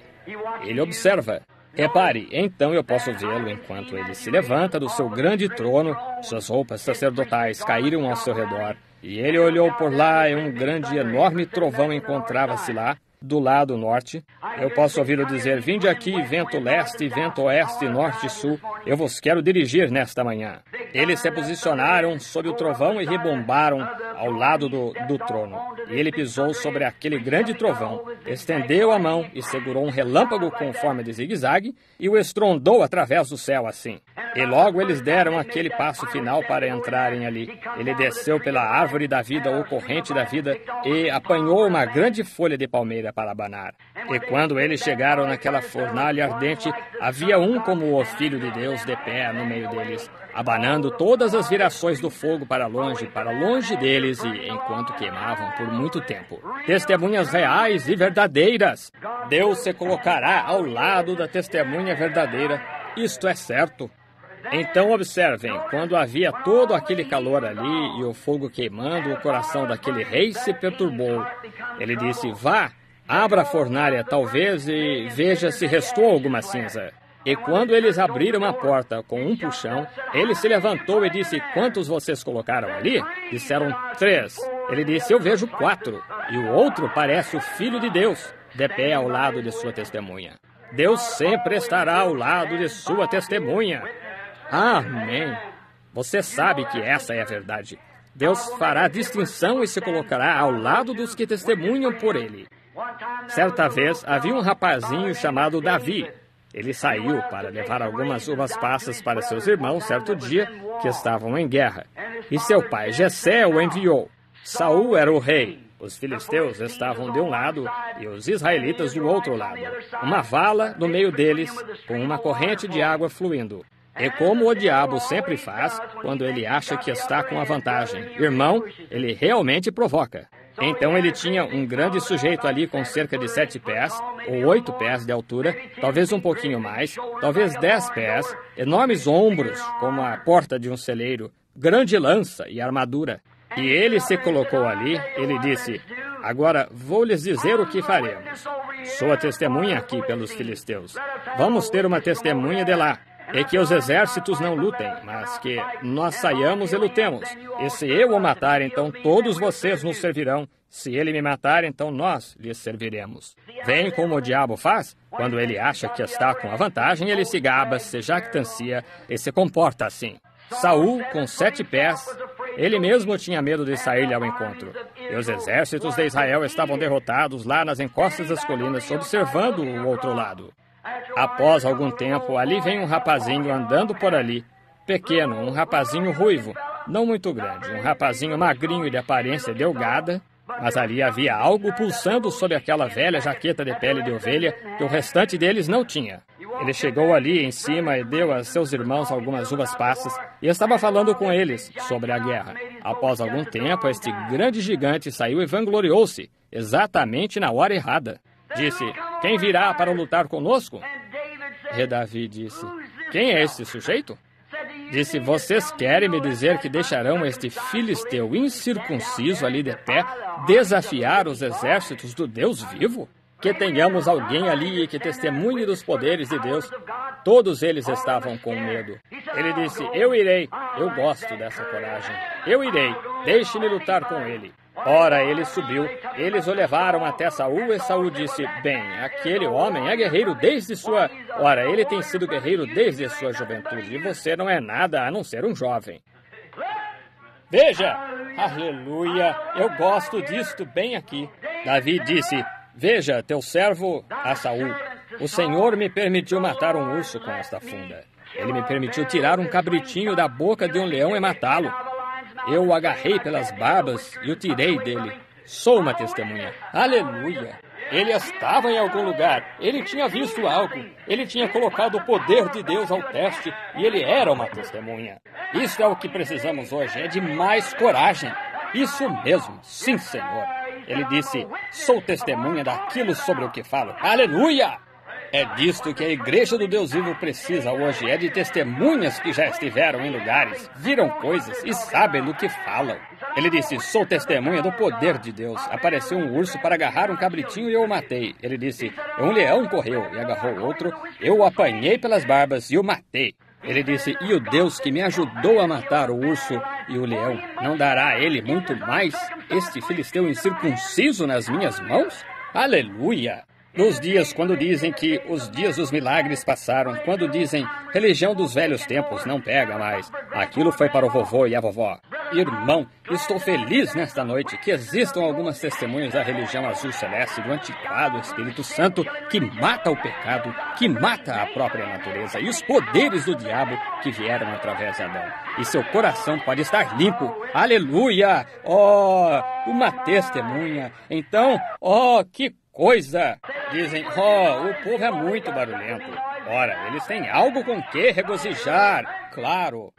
[SPEAKER 1] Ele observa. Repare, então eu posso vê-lo enquanto ele se levanta do seu grande trono, suas roupas sacerdotais caíram ao seu redor, e ele olhou por lá e um grande e enorme trovão encontrava-se lá, do lado norte. Eu posso ouvi-lo dizer, vinde aqui, vento leste, vento oeste, norte e sul, eu vos quero dirigir nesta manhã. Eles se posicionaram sob o trovão e rebombaram ao lado do trono. E ele pisou sobre aquele grande trovão, estendeu a mão e segurou um relâmpago com forma de zigue-zague e o estrondou através do céu assim. E logo eles deram aquele passo final para entrarem ali. Ele desceu pela árvore da vida ou corrente da vida e apanhou uma grande folha de palmeira para abanar. E quando eles chegaram naquela fornalha ardente, havia um como o Filho de Deus de pé no meio deles, abanando todas as virações do fogo para longe deles, e enquanto queimavam por muito tempo. Testemunhas reais e verdadeiras. Deus se colocará ao lado da testemunha verdadeira. Isto é certo. Então observem, quando havia todo aquele calor ali e o fogo queimando, o coração daquele rei se perturbou. Ele disse, vá, abra a fornalha talvez e veja se restou alguma cinza. E quando eles abriram a porta com um puxão, ele se levantou e disse, quantos vocês colocaram ali? Disseram 3. Ele disse, eu vejo 4. E o outro parece o Filho de Deus. de pé ao lado de sua testemunha. Deus sempre estará ao lado de sua testemunha. Amém. Você sabe que essa é a verdade. Deus fará distinção e se colocará ao lado dos que testemunham por Ele. Certa vez, havia um rapazinho chamado Davi. Ele saiu para levar algumas uvas passas para seus irmãos certo dia que estavam em guerra. E seu pai Jessé o enviou. Saul era o rei. Os filisteus estavam de um lado e os israelitas do outro lado. Uma vala no meio deles, com uma corrente de água fluindo. E como o diabo sempre faz, quando ele acha que está com a vantagem, irmão, ele realmente provoca. Então ele tinha um grande sujeito ali com cerca de 7 pés, ou 8 pés de altura, talvez um pouquinho mais, talvez 10 pés, enormes ombros, como a porta de um celeiro, grande lança e armadura. E ele se colocou ali, ele disse, agora vou lhes dizer o que faremos. Sou a testemunha aqui pelos filisteus. Vamos ter uma testemunha de lá. E que os exércitos não lutem, mas que nós saiamos e lutemos. E se eu o matar, então todos vocês nos servirão. Se ele me matar, então nós lhes serviremos. Veem como o diabo faz? Quando ele acha que está com a vantagem, ele se gaba, se jactancia e se comporta assim. Saul, com 7 pés, ele mesmo tinha medo de sair-lhe ao encontro. E os exércitos de Israel estavam derrotados lá nas encostas das colinas, observando o outro lado. Após algum tempo, ali vem um rapazinho andando por ali, pequeno, um rapazinho ruivo, não muito grande, um rapazinho magrinho e de aparência delgada, mas ali havia algo pulsando sob aquela velha jaqueta de pele de ovelha que o restante deles não tinha. Ele chegou ali em cima e deu a seus irmãos algumas uvas passas e estava falando com eles sobre a guerra. Após algum tempo, este grande gigante saiu e vangloriou-se, exatamente na hora errada. Disse, quem virá para lutar conosco? E Davi disse, quem é esse sujeito? Disse, vocês querem me dizer que deixarão este filisteu incircunciso ali de pé desafiar os exércitos do Deus vivo? Que tenhamos alguém ali e que testemunhe dos poderes de Deus. Todos eles estavam com medo. Ele disse, eu irei. Eu gosto dessa coragem. Eu irei. Deixe-me lutar com ele. Ora, ele subiu, eles o levaram até Saul e Saul disse, bem, aquele homem é guerreiro desde sua... Ora, ele tem sido guerreiro desde sua juventude e você não é nada a não ser um jovem. Veja, aleluia, eu gosto disto bem aqui. Davi disse, veja, teu servo a Saul, o Senhor me permitiu matar um urso com esta funda. Ele me permitiu tirar um cabritinho da boca de um leão e matá-lo. Eu o agarrei pelas barbas e o tirei dele. Sou uma testemunha. Aleluia! Ele estava em algum lugar. Ele tinha visto algo. Ele tinha colocado o poder de Deus ao teste e ele era uma testemunha. Isso é o que precisamos hoje. É de mais coragem. Isso mesmo. Sim, Senhor. Ele disse, sou testemunha daquilo sobre o que falo. Aleluia! É disto que a Igreja do Deus Vivo precisa hoje. É de testemunhas que já estiveram em lugares, viram coisas e sabem do que falam. Ele disse, sou testemunha do poder de Deus. Apareceu um urso para agarrar um cabritinho e eu o matei. Ele disse, um leão correu e agarrou outro. Eu o apanhei pelas barbas e o matei. Ele disse, e o Deus que me ajudou a matar o urso e o leão, não dará a ele muito mais este filisteu incircunciso nas minhas mãos? Aleluia! Nos dias quando dizem que os dias dos milagres passaram, quando dizem religião dos velhos tempos não pega mais, aquilo foi para o vovô e a vovó. Irmão, estou feliz nesta noite que existam algumas testemunhas da religião azul celeste, do antiquado Espírito Santo, que mata o pecado, que mata a própria natureza e os poderes do diabo que vieram através de Adão. E seu coração pode estar limpo. Aleluia! Oh, uma testemunha. Então, oh, que coisa! Dizem, oh, o povo é muito barulhento. Ora, eles têm algo com que regozijar, claro.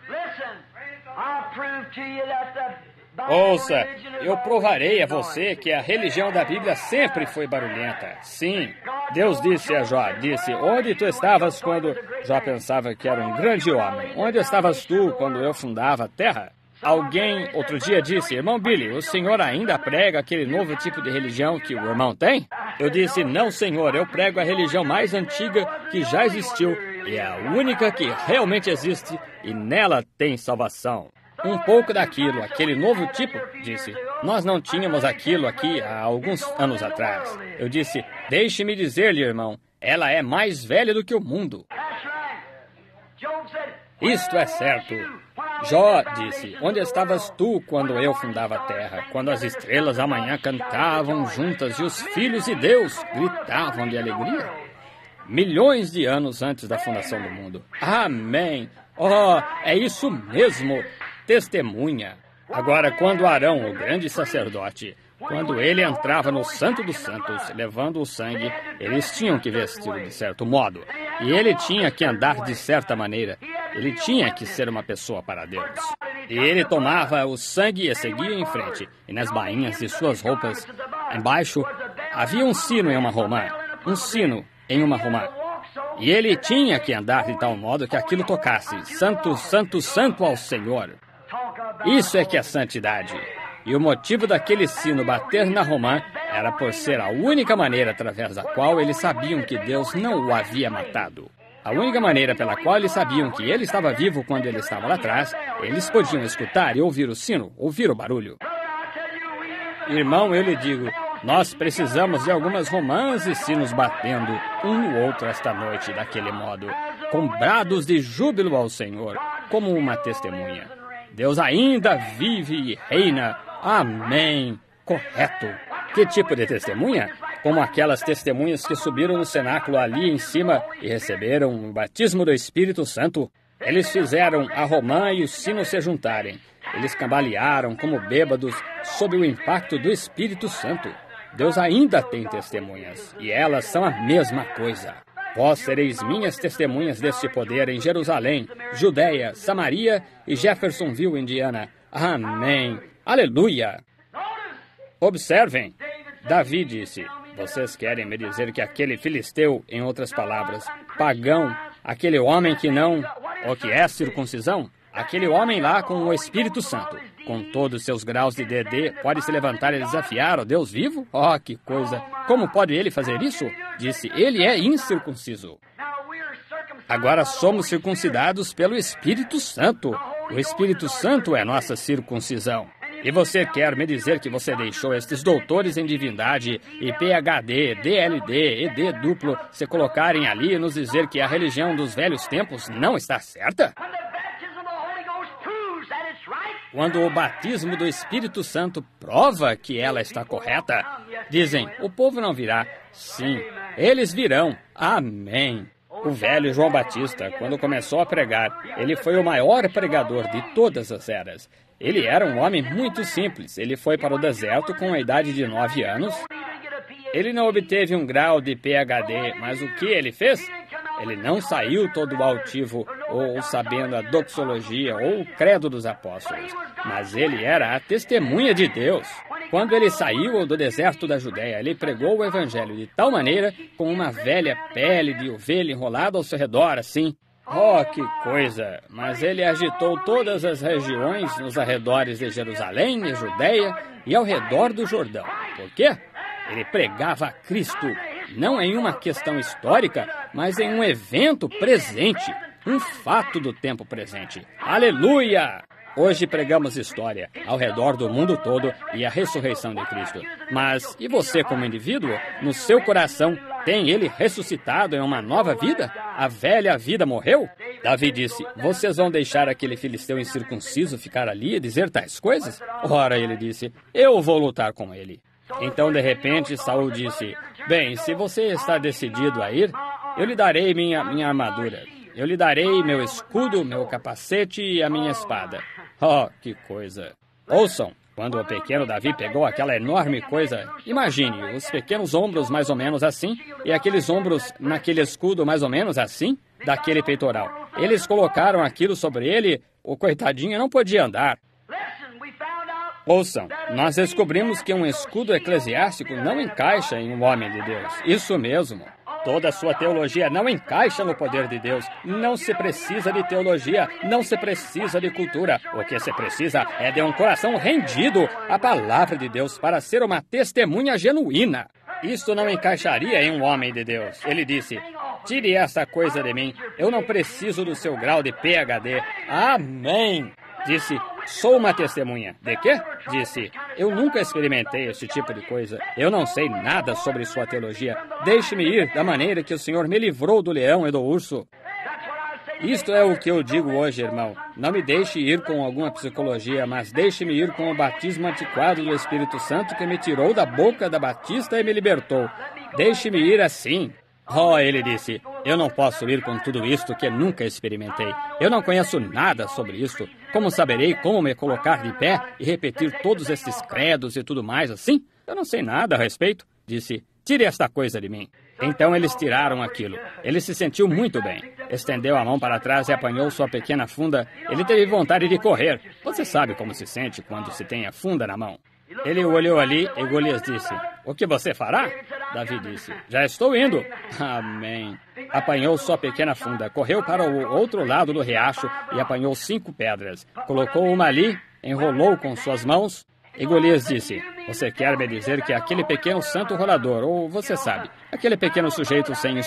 [SPEAKER 1] Ouça, eu provarei a você que a religião da Bíblia sempre foi barulhenta. Sim, Deus disse a Jó, disse, onde tu estavas quando... Jó pensava que era um grande homem. Onde estavas tu quando eu fundava a terra? Alguém outro dia disse, irmão Billy, o senhor ainda prega aquele novo tipo de religião que o irmão tem? Eu disse, não, senhor, eu prego a religião mais antiga que já existiu e é a única que realmente existe e nela tem salvação. Um pouco daquilo, aquele novo tipo, disse. Nós não tínhamos aquilo aqui há alguns anos atrás. Eu disse, deixe-me dizer-lhe, irmão, ela é mais velha do que o mundo. Isto é certo. Jó disse, onde estavas tu quando eu fundava a terra? Quando as estrelas amanhã cantavam juntas e os filhos de Deus gritavam de alegria? Milhões de anos antes da fundação do mundo. Amém. Oh, é isso mesmo. Testemunha. Agora, quando Arão, o grande sacerdote, quando ele entrava no Santo dos Santos, levando o sangue, eles tinham que vestir de certo modo. E ele tinha que andar de certa maneira. Ele tinha que ser uma pessoa para Deus. E ele tomava o sangue e seguia em frente. E nas bainhas de suas roupas, embaixo, havia um sino em uma romã. Um sino em uma romã. E ele tinha que andar de tal modo que aquilo tocasse. Santo, santo, santo ao Senhor. Isso é que é santidade. E o motivo daquele sino bater na romã era por ser a única maneira através da qual eles sabiam que Deus não o havia matado. A única maneira pela qual eles sabiam que ele estava vivo quando ele estava lá atrás, eles podiam escutar e ouvir o sino, ouvir o barulho. Irmão, eu lhe digo, nós precisamos de algumas romãs e sinos batendo um no outro esta noite daquele modo, com brados de júbilo ao Senhor, como uma testemunha. Deus ainda vive e reina. Amém. Correto. Que tipo de testemunha? Como aquelas testemunhas que subiram no cenáculo ali em cima e receberam o batismo do Espírito Santo. Eles fizeram a romã e o sino se juntarem. Eles cambalearam como bêbados sob o impacto do Espírito Santo. Deus ainda tem testemunhas, e elas são a mesma coisa. Vós sereis minhas testemunhas deste poder em Jerusalém, Judéia, Samaria e Jeffersonville, Indiana. Amém. Aleluia. Observem. Davi disse, vocês querem me dizer que aquele filisteu, em outras palavras, pagão, aquele homem que não... O que é circuncisão? Aquele homem lá com o Espírito Santo, com todos os seus graus de DD, pode se levantar e desafiar o Deus vivo? Oh, que coisa! Como pode ele fazer isso? Disse, ele é incircunciso. Agora somos circuncidados pelo Espírito Santo. O Espírito Santo é nossa circuncisão. E você quer me dizer que você deixou estes doutores em divindade e PhD, DLD, ED duplo se colocarem ali e nos dizer que a religião dos velhos tempos não está certa? Quando o batismo do Espírito Santo prova que ela está correta, dizem, o povo não virá. Sim, eles virão. Amém. O velho João Batista, quando começou a pregar, ele foi o maior pregador de todas as eras. Ele era um homem muito simples. Ele foi para o deserto com a idade de 9 anos. Ele não obteve um grau de PhD, mas o que ele fez? Ele não saiu todo altivo ou sabendo a doxologia ou o credo dos apóstolos, mas ele era a testemunha de Deus. Quando ele saiu do deserto da Judéia, ele pregou o evangelho de tal maneira, com uma velha pele de ovelha enrolada ao seu redor, assim. Oh, que coisa! Mas ele agitou todas as regiões nos arredores de Jerusalém e Judéia e ao redor do Jordão. Por quê? Ele pregava a Cristo, não em uma questão histórica, mas em um evento presente, um fato do tempo presente. Aleluia! Hoje pregamos história ao redor do mundo todo e a ressurreição de Cristo. Mas, e você como indivíduo? No seu coração, tem ele ressuscitado em uma nova vida? A velha vida morreu? Davi disse, vocês vão deixar aquele filisteu incircunciso ficar ali e dizer tais coisas? Ora, ele disse, eu vou lutar com ele. Então, de repente, Saul disse, bem, se você está decidido a ir, eu lhe darei minha armadura. Eu lhe darei meu escudo, meu capacete e a minha espada. Oh, que coisa! Ouçam, quando o pequeno Davi pegou aquela enorme coisa, imagine, os pequenos ombros mais ou menos assim, e aqueles ombros naquele escudo mais ou menos assim, daquele peitoral. Eles colocaram aquilo sobre ele, o coitadinho não podia andar. Ouçam, nós descobrimos que um escudo eclesiástico não encaixa em um homem de Deus. Isso mesmo. Toda a sua teologia não encaixa no poder de Deus. Não se precisa de teologia, não se precisa de cultura. O que se precisa é de um coração rendido à palavra de Deus para ser uma testemunha genuína. Isto não encaixaria em um homem de Deus. Ele disse, tire essa coisa de mim. Eu não preciso do seu grau de PhD. Amém. Disse, sou uma testemunha. De quê? Disse, eu nunca experimentei esse tipo de coisa. Eu não sei nada sobre sua teologia. Deixe-me ir da maneira que o Senhor me livrou do leão e do urso. Isto é o que eu digo hoje, irmão. Não me deixe ir com alguma psicologia, mas deixe-me ir com o batismo antiquado do Espírito Santo que me tirou da boca da Batista e me libertou. Deixe-me ir assim. Oh, ele disse, eu não posso ir com tudo isto que nunca experimentei. Eu não conheço nada sobre isto. Como saberei como me colocar de pé e repetir todos esses credos e tudo mais assim? Eu não sei nada a respeito. Disse, tire esta coisa de mim. Então eles tiraram aquilo. Ele se sentiu muito bem. Estendeu a mão para trás e apanhou sua pequena funda. Ele teve vontade de correr. Você sabe como se sente quando se tem a funda na mão. Ele olhou ali e Golias disse, o que você fará? Davi disse, já estou indo. Amém. Apanhou sua pequena funda, correu para o outro lado do riacho e apanhou 5 pedras. Colocou uma ali, enrolou com suas mãos. E Golias disse, você quer me dizer que aquele pequeno santo rolador, ou você sabe, aquele pequeno sujeito sem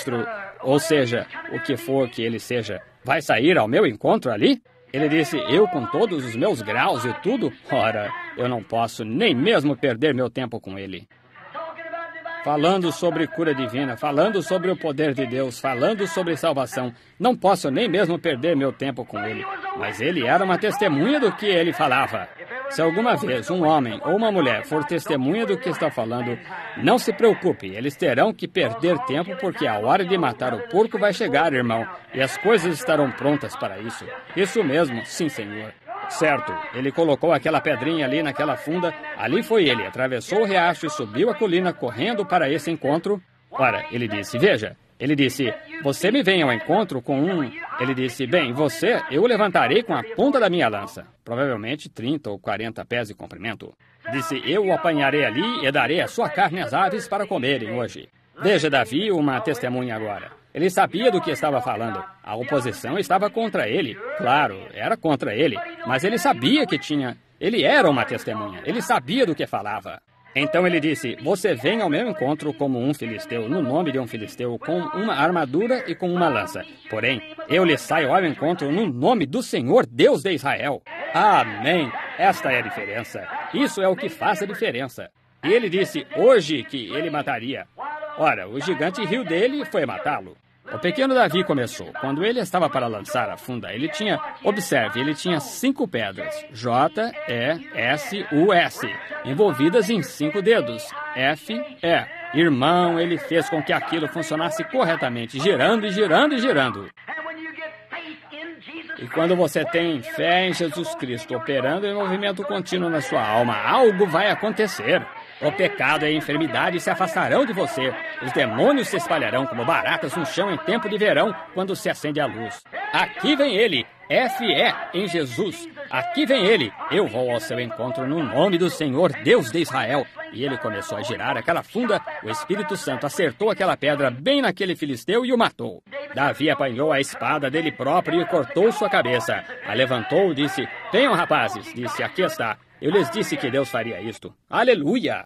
[SPEAKER 1] ou seja, o que for que ele seja, vai sair ao meu encontro ali? Ele disse, eu com todos os meus graus e tudo? Ora, eu não posso nem mesmo perder meu tempo com ele. Falando sobre cura divina, falando sobre o poder de Deus, falando sobre salvação, não posso nem mesmo perder meu tempo com ele. Mas ele era uma testemunha do que ele falava. Se alguma vez um homem ou uma mulher for testemunha do que está falando, não se preocupe, eles terão que perder tempo porque a hora de matar o porco vai chegar, irmão, e as coisas estarão prontas para isso. Isso mesmo, sim, Senhor. Certo, ele colocou aquela pedrinha ali naquela funda, ali foi ele, atravessou o riacho e subiu a colina correndo para esse encontro. Ora, ele disse, veja, ele disse, você me vem ao encontro com Ele disse, bem, você, eu o levantarei com a ponta da minha lança, provavelmente 30 ou 40 pés de comprimento. Disse, eu o apanharei ali e darei a sua carne às aves para comerem hoje. Veja, Davi, uma testemunha agora. Ele sabia do que estava falando. A oposição estava contra ele. Claro, era contra ele. Mas ele sabia que tinha... Ele era uma testemunha. Ele sabia do que falava. Então ele disse, você vem ao meu encontro como um filisteu, no nome de um filisteu, com uma armadura e com uma lança. Porém, eu lhe saio ao encontro no nome do Senhor Deus de Israel. Amém. Esta é a diferença. Isso é o que faz a diferença. E ele disse, hoje que ele mataria. Ora, o gigante riu dele e foi matá-lo. O pequeno Davi começou. Quando ele estava para lançar a funda, ele tinha, observe, ele tinha 5 pedras, J, E, S, U, S, envolvidas em 5 dedos, F, E. Irmão, ele fez com que aquilo funcionasse corretamente, girando e girando e girando. E quando você tem fé em Jesus Cristo operando em movimento contínuo na sua alma, algo vai acontecer. O pecado e a enfermidade se afastarão de você. Os demônios se espalharão como baratas no chão em tempo de verão, quando se acende a luz. Aqui vem ele, F.E. em Jesus. Aqui vem ele. Eu vou ao seu encontro no nome do Senhor Deus de Israel. E ele começou a girar aquela funda. O Espírito Santo acertou aquela pedra bem naquele filisteu e o matou. Davi apanhou a espada dele próprio e cortou sua cabeça. A levantou e disse, venham rapazes. Disse, aqui está. Eu lhes disse que Deus faria isto. Aleluia!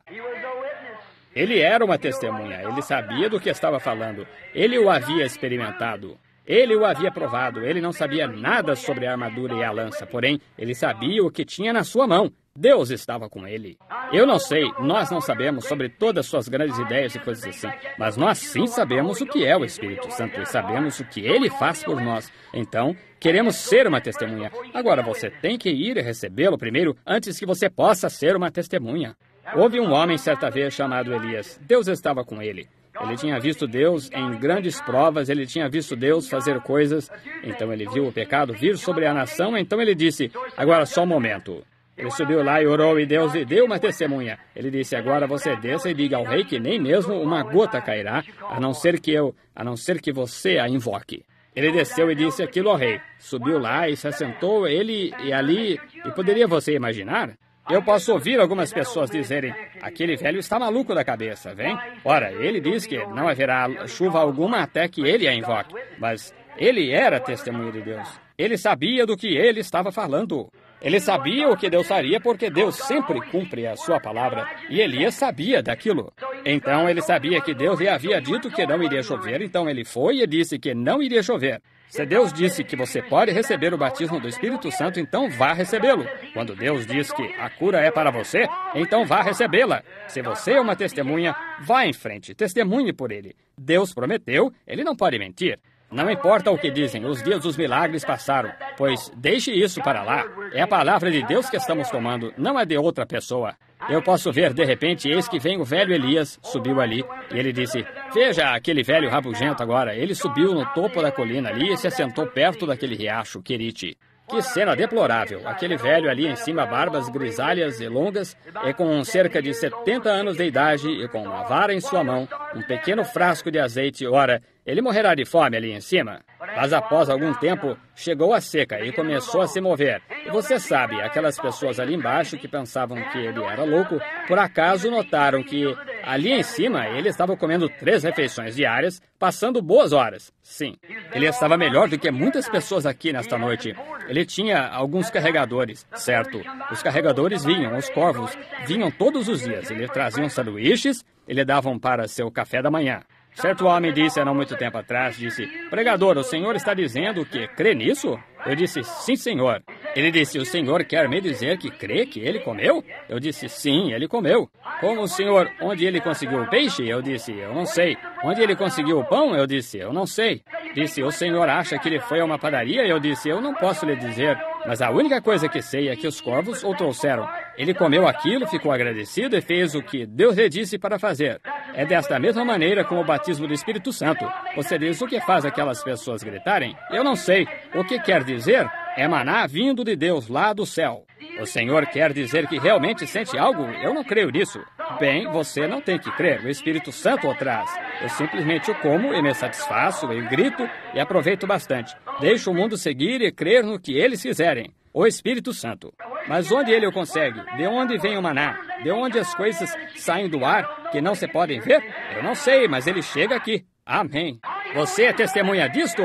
[SPEAKER 1] Ele era uma testemunha. Ele sabia do que estava falando. Ele o havia experimentado. Ele o havia provado. Ele não sabia nada sobre a armadura e a lança. Porém, ele sabia o que tinha na sua mão. Deus estava com ele. Eu não sei, nós não sabemos sobre todas suas grandes ideias e coisas assim, mas nós sim sabemos o que é o Espírito Santo e sabemos o que ele faz por nós. Então, queremos ser uma testemunha. Agora, você tem que ir e recebê-lo primeiro antes que você possa ser uma testemunha. Houve um homem certa vez chamado Elias. Deus estava com ele. Ele tinha visto Deus em grandes provas, ele tinha visto Deus fazer coisas. Então ele viu o pecado vir sobre a nação, então ele disse, agora só um momento. Ele subiu lá e orou e Deus lhe deu uma testemunha. Ele disse, agora você desça e diga ao rei que nem mesmo uma gota cairá, a não ser que você a invoque. Ele desceu e disse aquilo ao rei. Subiu lá e se assentou ele e ali, e poderia você imaginar? Eu posso ouvir algumas pessoas dizerem, aquele velho está maluco da cabeça, vem? Ora, ele diz que não haverá chuva alguma até que ele a invoque. Mas ele era testemunha de Deus. Ele sabia do que ele estava falando. Ele sabia o que Deus faria porque Deus sempre cumpre a sua palavra. E Elias sabia daquilo. Então ele sabia que Deus lhe havia dito que não iria chover, então ele foi e disse que não iria chover. Se Deus disse que você pode receber o batismo do Espírito Santo, então vá recebê-lo. Quando Deus diz que a cura é para você, então vá recebê-la. Se você é uma testemunha, vá em frente, testemunhe por ele. Deus prometeu, ele não pode mentir. Não importa o que dizem, os dias dos milagres passaram, pois deixe isso para lá. É a palavra de Deus que estamos tomando, não é de outra pessoa. Eu posso ver, de repente, eis que vem o velho Elias, subiu ali, e ele disse, veja aquele velho rabugento agora. Ele subiu no topo da colina ali e se assentou perto daquele riacho, Querite. Que cena deplorável. Aquele velho ali em cima, barbas grisalhas e longas, e com cerca de 70 anos de idade, e com uma vara em sua mão, um pequeno frasco de azeite. Ora, ele morrerá de fome ali em cima. Mas após algum tempo, chegou a seca e começou a se mover. E você sabe, aquelas pessoas ali embaixo que pensavam que ele era louco, por acaso notaram que ali em cima ele estava comendo 3 refeições diárias, passando boas horas. Sim, ele estava melhor do que muitas pessoas aqui nesta noite. Ele tinha alguns carregadores, certo? Os carregadores vinham, os corvos vinham todos os dias. Ele trazia sanduíches, ele davam para seu café da manhã. Certo homem disse há não muito tempo atrás, disse, pregador, o senhor está dizendo que crê nisso? Eu disse, sim, senhor. Ele disse, o senhor quer me dizer que crê que ele comeu? Eu disse, sim, ele comeu. Como o senhor, onde ele conseguiu o peixe? Eu disse, eu não sei. Onde ele conseguiu o pão? Eu disse, eu não sei. Disse, o senhor acha que ele foi a uma padaria? Eu disse, eu não posso lhe dizer, mas a única coisa que sei é que os corvos o trouxeram. Ele comeu aquilo, ficou agradecido e fez o que Deus lhe disse para fazer. É desta mesma maneira com o batismo do Espírito Santo. Você diz o que faz aquelas pessoas gritarem? Eu não sei. O que quer dizer? É maná vindo de Deus lá do céu. O Senhor quer dizer que realmente sente algo? Eu não creio nisso. Bem, você não tem que crer. O Espírito Santo o traz. Eu simplesmente o como e me satisfaço, eu grito e aproveito bastante. Deixo o mundo seguir e crer no que eles quiserem. O Espírito Santo. Mas onde ele o consegue? De onde vem o maná? De onde as coisas saem do ar que não se podem ver? Eu não sei, mas ele chega aqui. Amém. Você é testemunha disto?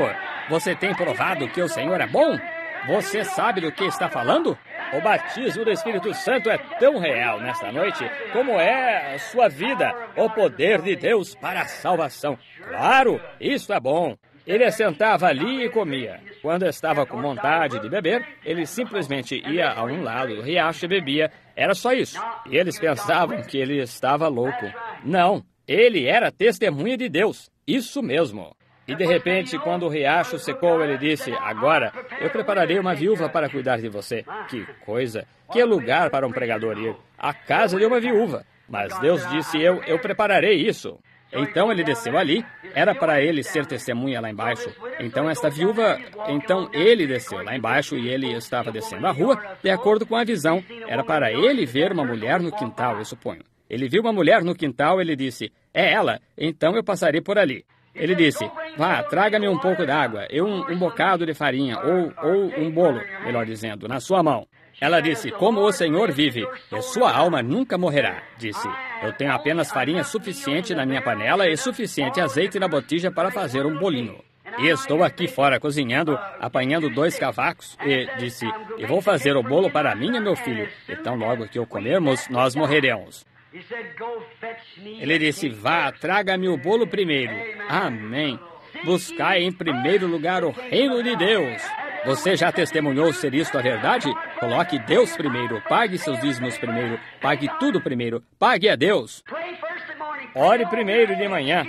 [SPEAKER 1] Você tem provado que o Senhor é bom? Você sabe do que está falando? O batismo do Espírito Santo é tão real nesta noite como é a sua vida, o poder de Deus para a salvação. Claro, isso é bom. Ele sentava ali e comia. Quando estava com vontade de beber, ele simplesmente ia a um lado do riacho e bebia. Era só isso. E eles pensavam que ele estava louco. Não, ele era testemunha de Deus. Isso mesmo. E de repente, quando o riacho secou, ele disse, agora eu prepararei uma viúva para cuidar de você. Que coisa, que lugar para um pregador ir. A casa de uma viúva. Mas Deus disse, eu prepararei isso. Então ele desceu ali, era para ele ser testemunha lá embaixo. Então ele desceu lá embaixo e ele estava descendo a rua, de acordo com a visão. Era para ele ver uma mulher no quintal, eu suponho. Ele viu uma mulher no quintal, ele disse, é ela, então eu passarei por ali. Ele disse, vá, traga-me um pouco d'água, e um bocado de farinha, ou um bolo, melhor dizendo, na sua mão. Ela disse, como o Senhor vive, e sua alma nunca morrerá. Disse, eu tenho apenas farinha suficiente na minha panela e suficiente azeite na botija para fazer um bolinho. E estou aqui fora cozinhando, apanhando 2 cavacos, e disse, e vou fazer o bolo para mim e meu filho, então logo que o comermos, nós morreremos. Ele disse, vá, traga-me o bolo primeiro. Amém. Buscai em primeiro lugar o reino de Deus. Você já testemunhou ser isto a verdade? Coloque Deus primeiro, pague seus dízimos primeiro, pague tudo primeiro, pague a Deus. Ore primeiro de manhã,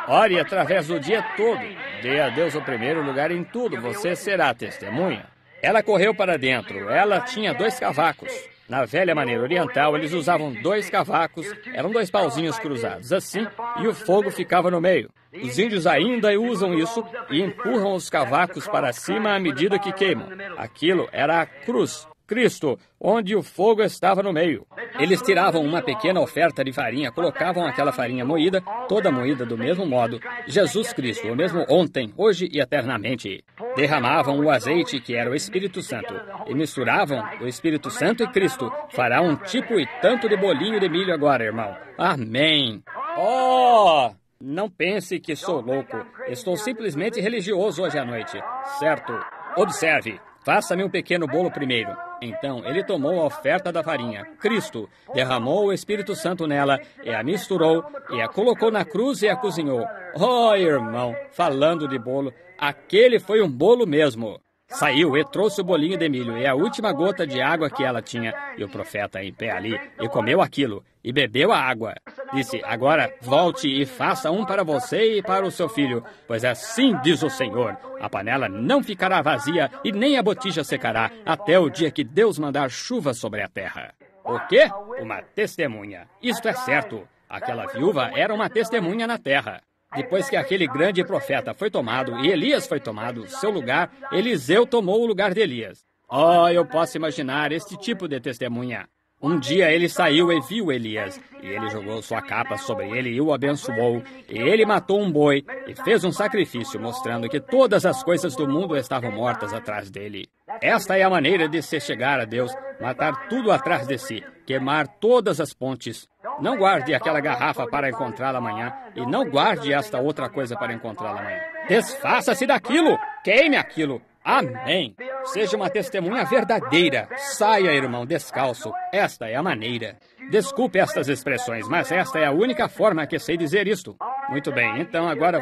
[SPEAKER 1] ore através do dia todo. Dê a Deus o primeiro lugar em tudo, você será testemunha. Ela correu para dentro, ela tinha 2 cavacos. Na velha maneira oriental, eles usavam 2 cavacos, eram 2 pauzinhos cruzados, assim, e o fogo ficava no meio. Os índios ainda usam isso e empurram os cavacos para cima à medida que queimam. Aquilo era a cruz, Cristo, onde o fogo estava no meio. Eles tiravam uma pequena oferta de farinha, colocavam aquela farinha moída, toda moída do mesmo modo, Jesus Cristo, o mesmo ontem, hoje e eternamente. Derramavam o azeite, que era o Espírito Santo, e misturavam o Espírito Santo e Cristo. Fará um tipo e tanto de bolinho de milho agora, irmão. Amém. Oh! Não pense que sou louco. Estou simplesmente religioso hoje à noite. Certo. Observe. Faça-me um pequeno bolo primeiro. Então ele tomou a oferta da farinha, Cristo, derramou o Espírito Santo nela, e a misturou, e a colocou na cruz e a cozinhou. Oh, irmão, falando de bolo, aquele foi um bolo mesmo. Saiu e trouxe o bolinho de milho e a última gota de água que ela tinha. E o profeta em pé ali, e comeu aquilo, e bebeu a água. Disse, agora volte e faça um para você e para o seu filho, pois assim diz o Senhor, a panela não ficará vazia e nem a botija secará, até o dia que Deus mandar chuva sobre a terra. O quê? Uma testemunha. Isto é certo. Aquela viúva era uma testemunha na terra. Depois que aquele grande profeta foi tomado e Elias foi tomado, seu lugar, Eliseu tomou o lugar de Elias. Oh, eu posso imaginar este tipo de testemunha. Um dia ele saiu e viu Elias, e ele jogou sua capa sobre ele e o abençoou, e ele matou um boi e fez um sacrifício, mostrando que todas as coisas do mundo estavam mortas atrás dele. Esta é a maneira de se chegar a Deus, matar tudo atrás de si, queimar todas as pontes. Não guarde aquela garrafa para encontrá-la amanhã, e não guarde esta outra coisa para encontrá-la amanhã. Desfaça-se daquilo, queime aquilo. Amém. Seja uma testemunha verdadeira. Saia, irmão, descalço. Esta é a maneira. Desculpe estas expressões, mas esta é a única forma que sei dizer isto. Muito bem, então agora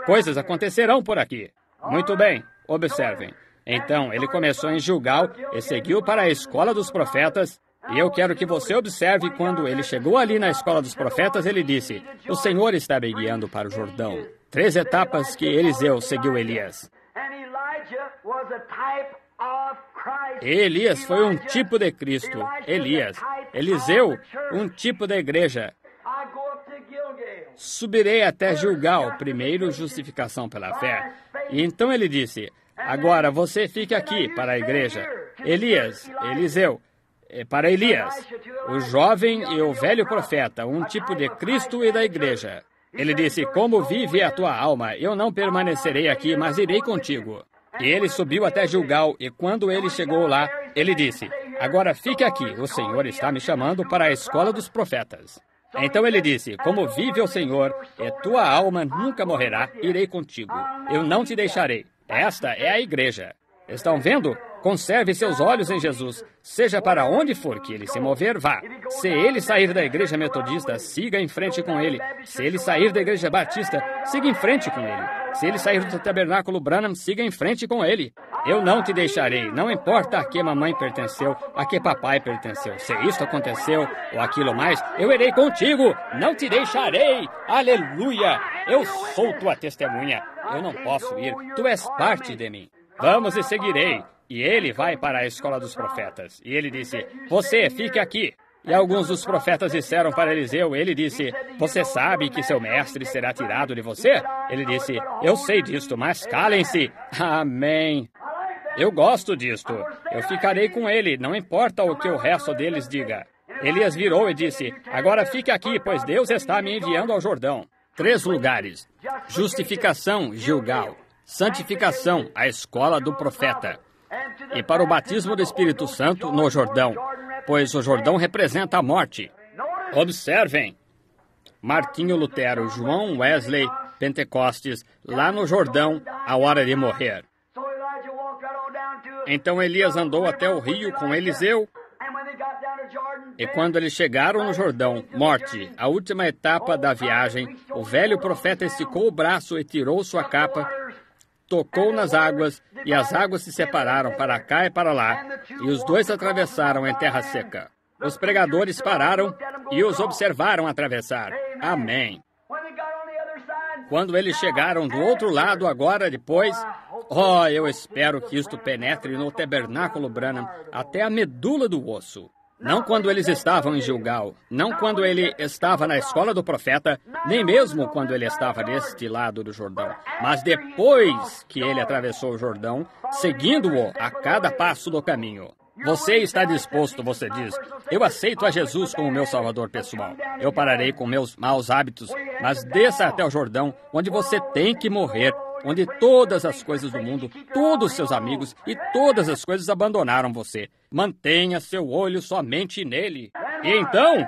[SPEAKER 1] coisas acontecerão por aqui. Muito bem, observem. Então, ele começou em Gilgal e seguiu para a escola dos profetas. E eu quero que você observe quando ele chegou ali na escola dos profetas, ele disse, o Senhor está me guiando para o Jordão. 3 etapas que Eliseu seguiu Elias. Elias foi um tipo de Cristo. Eliseu, um tipo da igreja. Subirei até Gilgal, primeiro justificação pela fé. E então ele disse, agora você fique aqui para a igreja. Eliseu, para Elias, o jovem e o velho profeta, um tipo de Cristo e da igreja. Ele disse, como vive a tua alma, eu não permanecerei aqui, mas irei contigo. E ele subiu até Gilgal, e quando ele chegou lá, ele disse, agora fique aqui, o Senhor está me chamando para a escola dos profetas. Então ele disse, como vive o Senhor, e tua alma nunca morrerá, irei contigo. Eu não te deixarei. Esta é a igreja. Estão vendo? Conserve seus olhos em Jesus. Seja para onde for que ele se mover, vá. Se ele sair da igreja metodista, siga em frente com ele. Se ele sair da igreja batista, siga em frente com ele. Se ele sair do tabernáculo Branham, siga em frente com ele. Eu não te deixarei. Não importa a que mamãe pertenceu, a que papai pertenceu. Se isto aconteceu ou aquilo mais, eu irei contigo. Não te deixarei. Aleluia. Eu sou tua testemunha. Eu não posso ir. Tu és parte de mim. Vamos e seguirei. E ele vai para a escola dos profetas. E ele disse, você fique aqui. E alguns dos profetas disseram para Eliseu, ele disse, você sabe que seu mestre será tirado de você? Ele disse, eu sei disto, mas calem-se. Amém. Eu gosto disto. Eu ficarei com ele, não importa o que o resto deles diga. Elias virou e disse, agora fique aqui, pois Deus está me enviando ao Jordão. 3 lugares. Justificação, Gilgal. Santificação, a escola do profeta. E para o batismo do Espírito Santo no Jordão, pois o Jordão representa a morte. Observem, Martinho Lutero, João Wesley, Pentecostes, lá no Jordão, a hora de morrer. Então Elias andou até o rio com Eliseu, e quando eles chegaram no Jordão, morte, a última etapa da viagem, o velho profeta esticou o braço e tirou sua capa, tocou nas águas, e as águas se separaram para cá e para lá, e os dois atravessaram em terra seca. Os pregadores pararam e os observaram atravessar. Amém. Quando eles chegaram do outro lado agora, depois, eu espero que isto penetre no tabernáculo Branham até a medula do osso. Não quando eles estavam em Gilgal, não quando ele estava na escola do profeta, nem mesmo quando ele estava deste lado do Jordão, mas depois que ele atravessou o Jordão, seguindo-o a cada passo do caminho. Você está disposto, você diz, eu aceito a Jesus como meu salvador pessoal. Eu pararei com meus maus hábitos, mas desça até o Jordão, onde você tem que morrer, onde todas as coisas do mundo, todos os seus amigos e todas as coisas abandonaram você. Mantenha seu olho somente nele. E então,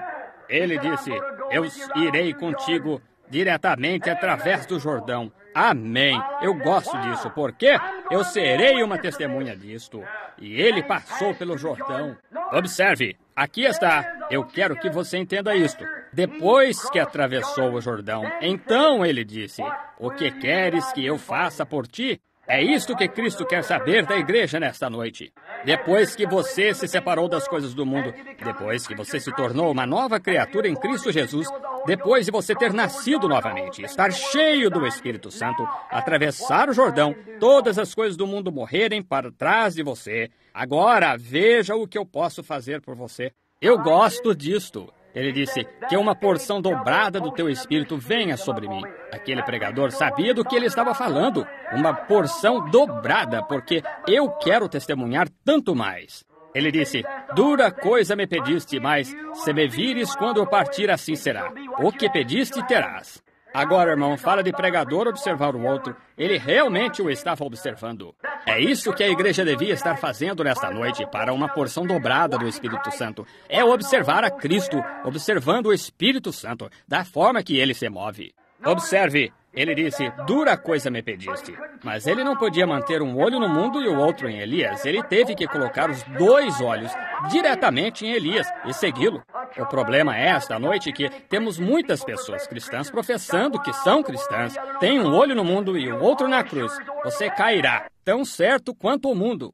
[SPEAKER 1] ele disse, eu irei contigo diretamente através do Jordão. Amém. Eu gosto disso, porque eu serei uma testemunha disto. E ele passou pelo Jordão. Observe, aqui está. Eu quero que você entenda isto. Depois que atravessou o Jordão, então ele disse: o que queres que eu faça por ti? É isto que Cristo quer saber da igreja nesta noite. Depois que você se separou das coisas do mundo, depois que você se tornou uma nova criatura em Cristo Jesus, depois de você ter nascido novamente, estar cheio do Espírito Santo, atravessar o Jordão, todas as coisas do mundo morrerem para trás de você, agora veja o que eu posso fazer por você. Eu gosto disto. Ele disse que uma porção dobrada do teu Espírito venha sobre mim. Aquele pregador sabia do que ele estava falando. Uma porção dobrada, porque eu quero testemunhar tanto mais. Ele disse: dura coisa me pediste, mas se me vires quando eu partir, assim será. O que pediste, terás. Agora, irmão, fala de pregador observar o outro. Ele realmente o estava observando. É isso que a igreja devia estar fazendo nesta noite para uma porção dobrada do Espírito Santo. É observar a Cristo, observando o Espírito Santo, da forma que ele se move. Observe, ele disse: dura coisa me pediste. Mas ele não podia manter um olho no mundo e o outro em Elias. Ele teve que colocar os dois olhos diretamente em Elias e segui-lo. O problema é, esta noite, que temos muitas pessoas cristãs professando que são cristãs, têm um olho no mundo e o outro na cruz. Você cairá, tão certo quanto o mundo.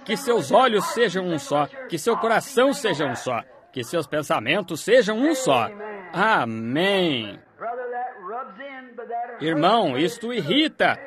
[SPEAKER 1] Que seus olhos sejam um só, que seu coração seja um só, que seus pensamentos sejam um só. Amém. Irmão, isto irrita,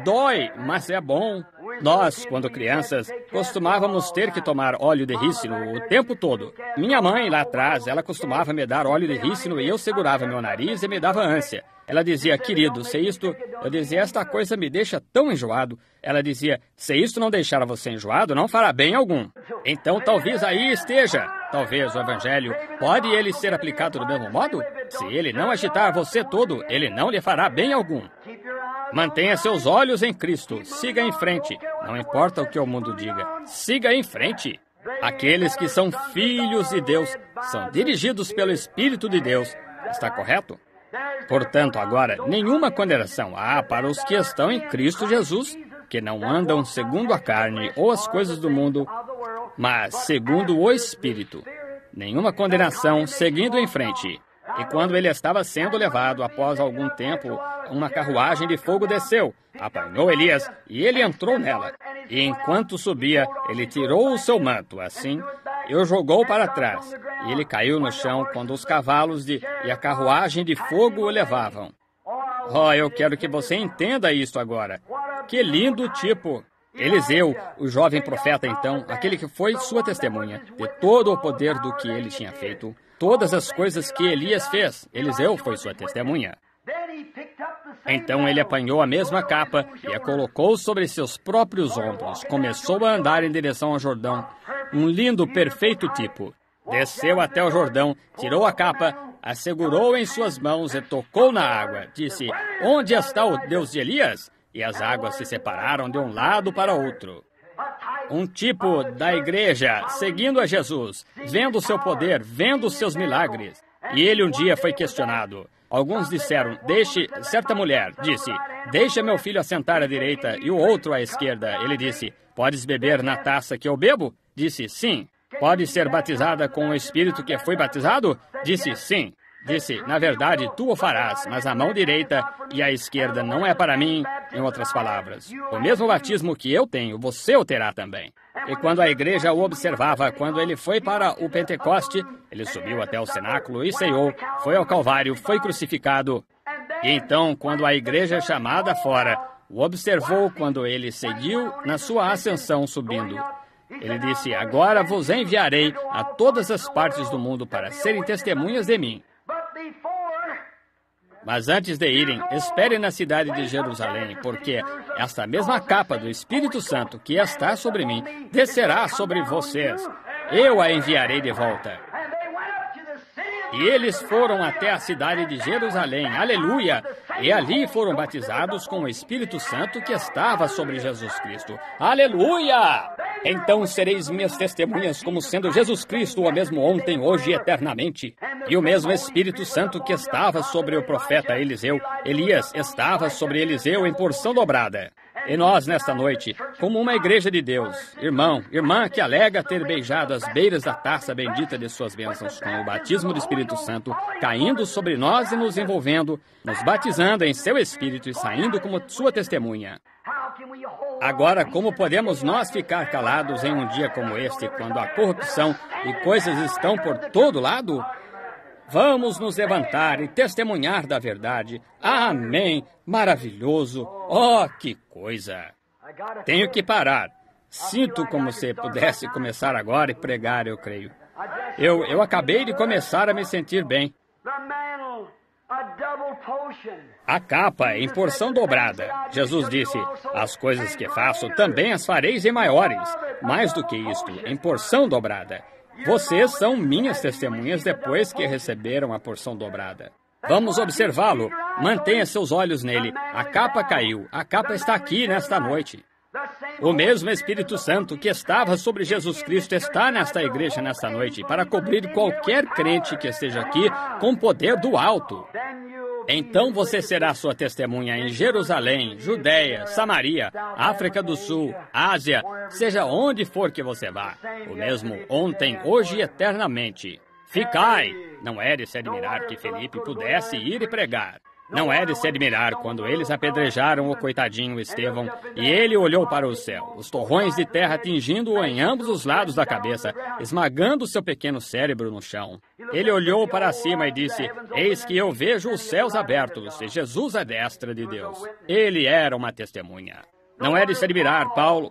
[SPEAKER 1] dói, mas é bom. Nós, quando crianças, costumávamos ter que tomar óleo de rícino o tempo todo. Minha mãe, lá atrás, ela costumava me dar óleo de rícino e eu segurava meu nariz e me dava ânsia. Ela dizia: querido, se isto... Eu dizia: esta coisa me deixa tão enjoado. Ela dizia: se isto não deixar você enjoado, não fará bem algum. Então, talvez aí esteja. Talvez o Evangelho, pode ele ser aplicado do mesmo modo? Se ele não agitar você todo, ele não lhe fará bem algum. Mantenha seus olhos em Cristo. Siga em frente. Não importa o que o mundo diga. Siga em frente. Aqueles que são filhos de Deus são dirigidos pelo Espírito de Deus. Está correto? Portanto, agora, nenhuma condenação há para os que estão em Cristo Jesus, que não andam segundo a carne ou as coisas do mundo, mas segundo o Espírito. Nenhuma condenação, seguindo em frente. E quando ele estava sendo levado, após algum tempo, uma carruagem de fogo desceu, apanhou Elias e ele entrou nela. E enquanto subia, ele tirou o seu manto, assim, e o jogou para trás. E ele caiu no chão quando os cavalos e a carruagem de fogo o levavam. Oh, eu quero que você entenda isso agora. Que lindo tipo! Eliseu, o jovem profeta então, aquele que foi sua testemunha, de todo o poder do que ele tinha feito, todas as coisas que Elias fez, Eliseu foi sua testemunha. Então ele apanhou a mesma capa e a colocou sobre seus próprios ombros. Começou a andar em direção ao Jordão. Um lindo, perfeito tipo. Desceu até o Jordão, tirou a capa, a segurou em suas mãos e tocou na água. Disse: onde está o Deus de Elias? E as águas se separaram de um lado para outro. Um tipo da igreja, seguindo a Jesus, vendo o seu poder, vendo os seus milagres. E ele um dia foi questionado. Alguns disseram: certa mulher disse: deixa meu filho assentar à direita e o outro à esquerda. Ele disse: podes beber na taça que eu bebo? Disse: sim. Pode ser batizada com o Espírito que foi batizado? Disse: sim. Disse: na verdade, tu o farás, mas a mão direita e a esquerda não é para mim. Em outras palavras, o mesmo batismo que eu tenho, você o terá também. E quando a igreja o observava, quando ele foi para o Pentecoste, ele subiu até o cenáculo e ceiou, foi ao Calvário, foi crucificado. E então, quando a igreja chamada fora o observou quando ele seguiu na sua ascensão subindo, ele disse: agora vos enviarei a todas as partes do mundo para serem testemunhas de mim. Mas antes de irem, esperem na cidade de Jerusalém, porque esta mesma capa do Espírito Santo que está sobre mim descerá sobre vocês. Eu a enviarei de volta. E eles foram até a cidade de Jerusalém, aleluia! E ali foram batizados com o Espírito Santo que estava sobre Jesus Cristo, aleluia! Então sereis minhas testemunhas como sendo Jesus Cristo o mesmo ontem, hoje e eternamente. E o mesmo Espírito Santo que estava sobre o profeta Elias estava sobre Eliseu em porção dobrada. E nós, nesta noite, como uma igreja de Deus, irmão, irmã que alega ter beijado as beiras da taça bendita de suas bênçãos com o batismo do Espírito Santo, caindo sobre nós e nos envolvendo, nos batizando em seu Espírito e saindo como sua testemunha. Agora, como podemos nós ficar calados em um dia como este, quando a corrupção e coisas estão por todo lado? Vamos nos levantar e testemunhar da verdade. Amém. Maravilhoso. Oh, que coisa. Tenho que parar. Sinto como se pudesse começar agora e pregar, eu creio. Eu acabei de começar a me sentir bem. A capa em porção dobrada. Jesus disse, as coisas que faço também as fareis em maiores. Mais do que isto, em porção dobrada. Vocês são minhas testemunhas depois que receberam a porção dobrada. Vamos observá-lo. Mantenha seus olhos nele. A capa caiu. A capa está aqui nesta noite. O mesmo Espírito Santo que estava sobre Jesus Cristo está nesta igreja nesta noite para cobrir qualquer crente que esteja aqui com o poder do alto. Então você será sua testemunha em Jerusalém, Judeia, Samaria, África do Sul, Ásia, seja onde for que você vá. O mesmo ontem, hoje e eternamente. Ficai! Não é de se admirar que Felipe pudesse ir e pregar. Não é de se admirar quando eles apedrejaram o coitadinho Estevão e ele olhou para o céu, os torrões de terra atingindo-o em ambos os lados da cabeça, esmagando seu pequeno cérebro no chão. Ele olhou para cima e disse, eis que eu vejo os céus abertos e Jesus à destra de Deus. Ele era uma testemunha. Não é de se admirar,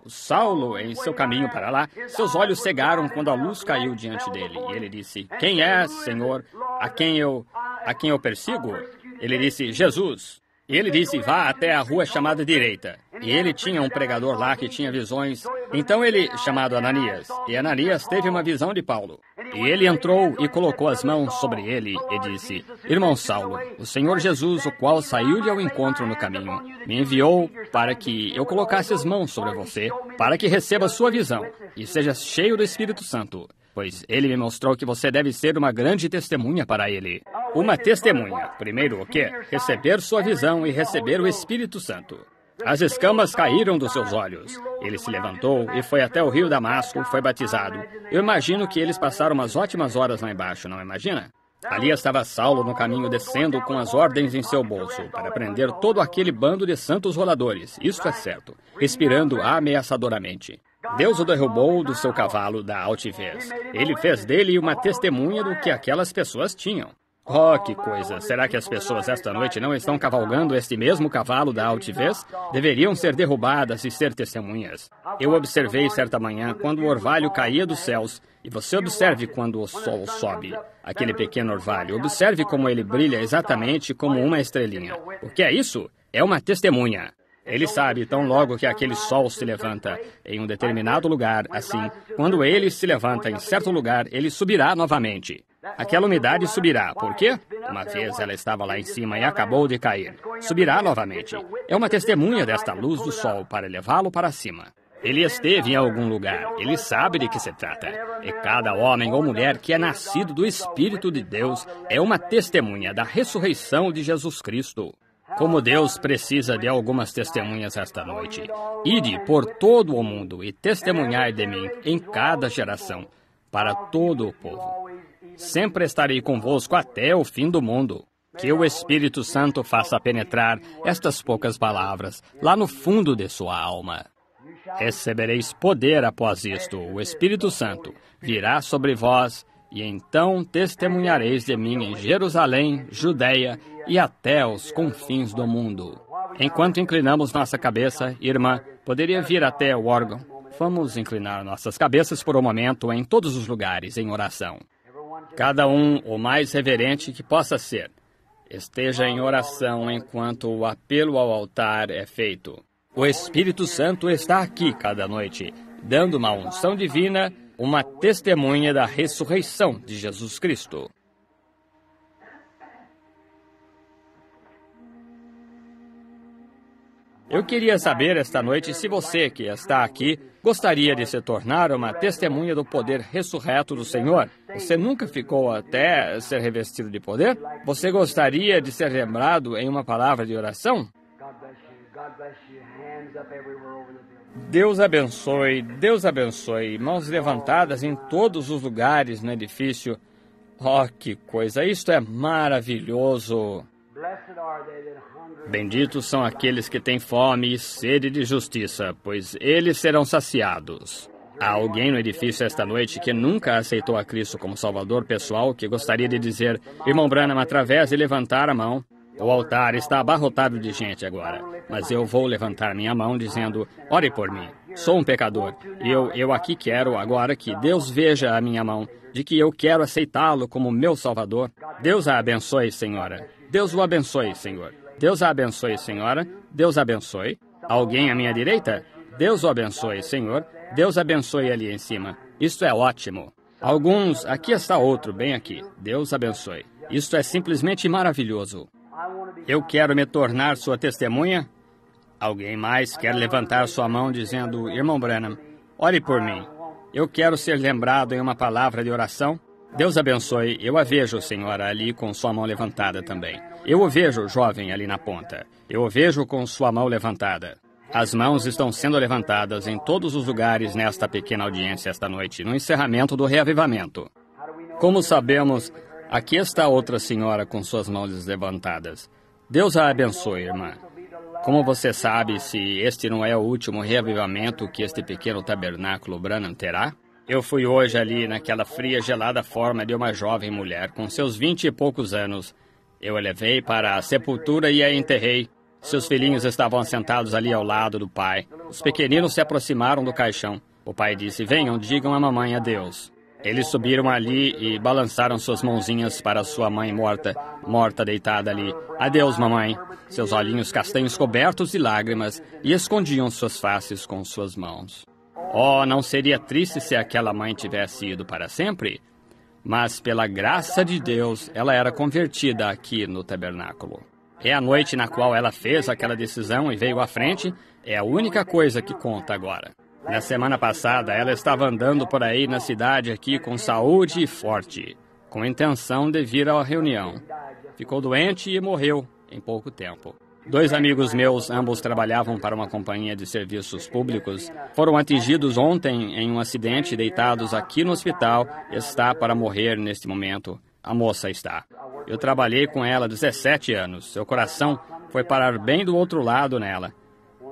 [SPEAKER 1] Saulo, em seu caminho para lá, seus olhos cegaram quando a luz caiu diante dele. E ele disse, quem é, Senhor, a quem eu persigo? Ele disse, Jesus. E ele disse, vá até a rua chamada Direita. E ele tinha um pregador lá que tinha visões. Então ele, chamado Ananias, e Ananias teve uma visão de Paulo. E ele entrou e colocou as mãos sobre ele e disse, irmão Saulo, o Senhor Jesus, o qual saiu-lhe ao encontro no caminho, me enviou para que eu colocasse as mãos sobre você, para que receba sua visão e seja cheio do Espírito Santo. Pois ele me mostrou que você deve ser uma grande testemunha para ele. Uma testemunha. Primeiro o quê? Receber sua visão e receber o Espírito Santo. As escamas caíram dos seus olhos. Ele se levantou e foi até o rio Damasco, foi batizado. Eu imagino que eles passaram umas ótimas horas lá embaixo, não imagina? Ali estava Saulo no caminho descendo com as ordens em seu bolso, para prender todo aquele bando de santos roladores, isto é certo, respirando ameaçadoramente. Deus o derrubou do seu cavalo da altivez. Ele fez dele uma testemunha do que aquelas pessoas tinham. Oh, que coisa! Será que as pessoas esta noite não estão cavalgando este mesmo cavalo da altivez? Deveriam ser derrubadas e ser testemunhas. Eu observei certa manhã quando o orvalho caía dos céus, e você observe quando o sol sobe. Aquele pequeno orvalho, observe como ele brilha exatamente como uma estrelinha. O que é isso? É uma testemunha. Ele sabe tão logo que aquele sol se levanta em um determinado lugar, assim, quando ele se levanta em certo lugar, ele subirá novamente. Aquela umidade subirá. Por quê? Uma vez ela estava lá em cima e acabou de cair. Subirá novamente. É uma testemunha desta luz do sol para levá-lo para cima. Ele esteve em algum lugar. Ele sabe de que se trata. E cada homem ou mulher que é nascido do Espírito de Deus é uma testemunha da ressurreição de Jesus Cristo. Como Deus precisa de algumas testemunhas esta noite. Ide por todo o mundo e testemunhai de mim em cada geração, para todo o povo. Sempre estarei convosco até o fim do mundo. Que o Espírito Santo faça penetrar estas poucas palavras lá no fundo de sua alma. Recebereis poder após isto. O Espírito Santo virá sobre vós e então testemunhareis de mim em Jerusalém, Judeia e até os confins do mundo. Enquanto inclinamos nossa cabeça, irmã, poderia vir até o órgão. Vamos inclinar nossas cabeças por um momento em todos os lugares em oração. Cada um o mais reverente que possa ser. Esteja em oração enquanto o apelo ao altar é feito. O Espírito Santo está aqui cada noite, dando uma unção divina, uma testemunha da ressurreição de Jesus Cristo. Eu queria saber esta noite se você que está aqui gostaria de se tornar uma testemunha do poder ressurreto do Senhor. Você nunca ficou até ser revestido de poder? Você gostaria de ser lembrado em uma palavra de oração? Deus abençoe, Deus abençoe. Mãos levantadas em todos os lugares no edifício. Oh, que coisa! Isto é maravilhoso! Benditos são aqueles que têm fome e sede de justiça, pois eles serão saciados. Há alguém no edifício esta noite que nunca aceitou a Cristo como Salvador pessoal, que gostaria de dizer: Irmão Branham, através de levantar a mão. O altar está abarrotado de gente agora, mas eu vou levantar minha mão dizendo: ore por mim. Sou um pecador. Eu aqui quero agora que Deus veja a minha mão, de que eu quero aceitá-lo como meu Salvador. Deus a abençoe, senhora. Deus o abençoe, Senhor. Deus a abençoe, senhora. Deus abençoe. Alguém à minha direita? Deus o abençoe, Senhor. Deus abençoe ali em cima. Isto é ótimo. Alguns, aqui está outro, bem aqui. Deus abençoe. Isto é simplesmente maravilhoso. Eu quero me tornar sua testemunha. Alguém mais quer levantar sua mão dizendo: Irmão Branham, ore por mim. Eu quero ser lembrado em uma palavra de oração. Deus abençoe. Eu a vejo, senhora, ali com sua mão levantada também. Eu o vejo, jovem, ali na ponta. Eu o vejo com sua mão levantada. As mãos estão sendo levantadas em todos os lugares nesta pequena audiência esta noite, no encerramento do reavivamento. Como sabemos, aqui está outra senhora com suas mãos levantadas. Deus a abençoe, irmã. Como você sabe se este não é o último reavivamento que este pequeno tabernáculo Branham terá? Eu fui hoje ali naquela fria, gelada forma de uma jovem mulher com seus 20 e poucos anos. Eu a levei para a sepultura e a enterrei. Seus filhinhos estavam sentados ali ao lado do pai. Os pequeninos se aproximaram do caixão. O pai disse: venham, digam à mamãe adeus. Eles subiram ali e balançaram suas mãozinhas para sua mãe morta deitada ali. Adeus, mamãe. Seus olhinhos castanhos cobertos de lágrimas e escondiam suas faces com suas mãos. Oh, não seria triste se aquela mãe tivesse ido para sempre? Mas, pela graça de Deus, ela era convertida aqui no tabernáculo. É a noite na qual ela fez aquela decisão e veio à frente, é a única coisa que conta agora. Na semana passada, ela estava andando por aí na cidade aqui com saúde e forte, com intenção de vir à reunião. Ficou doente e morreu em pouco tempo. 2 amigos meus, ambos trabalhavam para uma companhia de serviços públicos, foram atingidos ontem em um acidente, deitados aqui no hospital. Está para morrer neste momento. A moça está. Eu trabalhei com ela 17 anos. Seu coração foi parar bem do outro lado nela.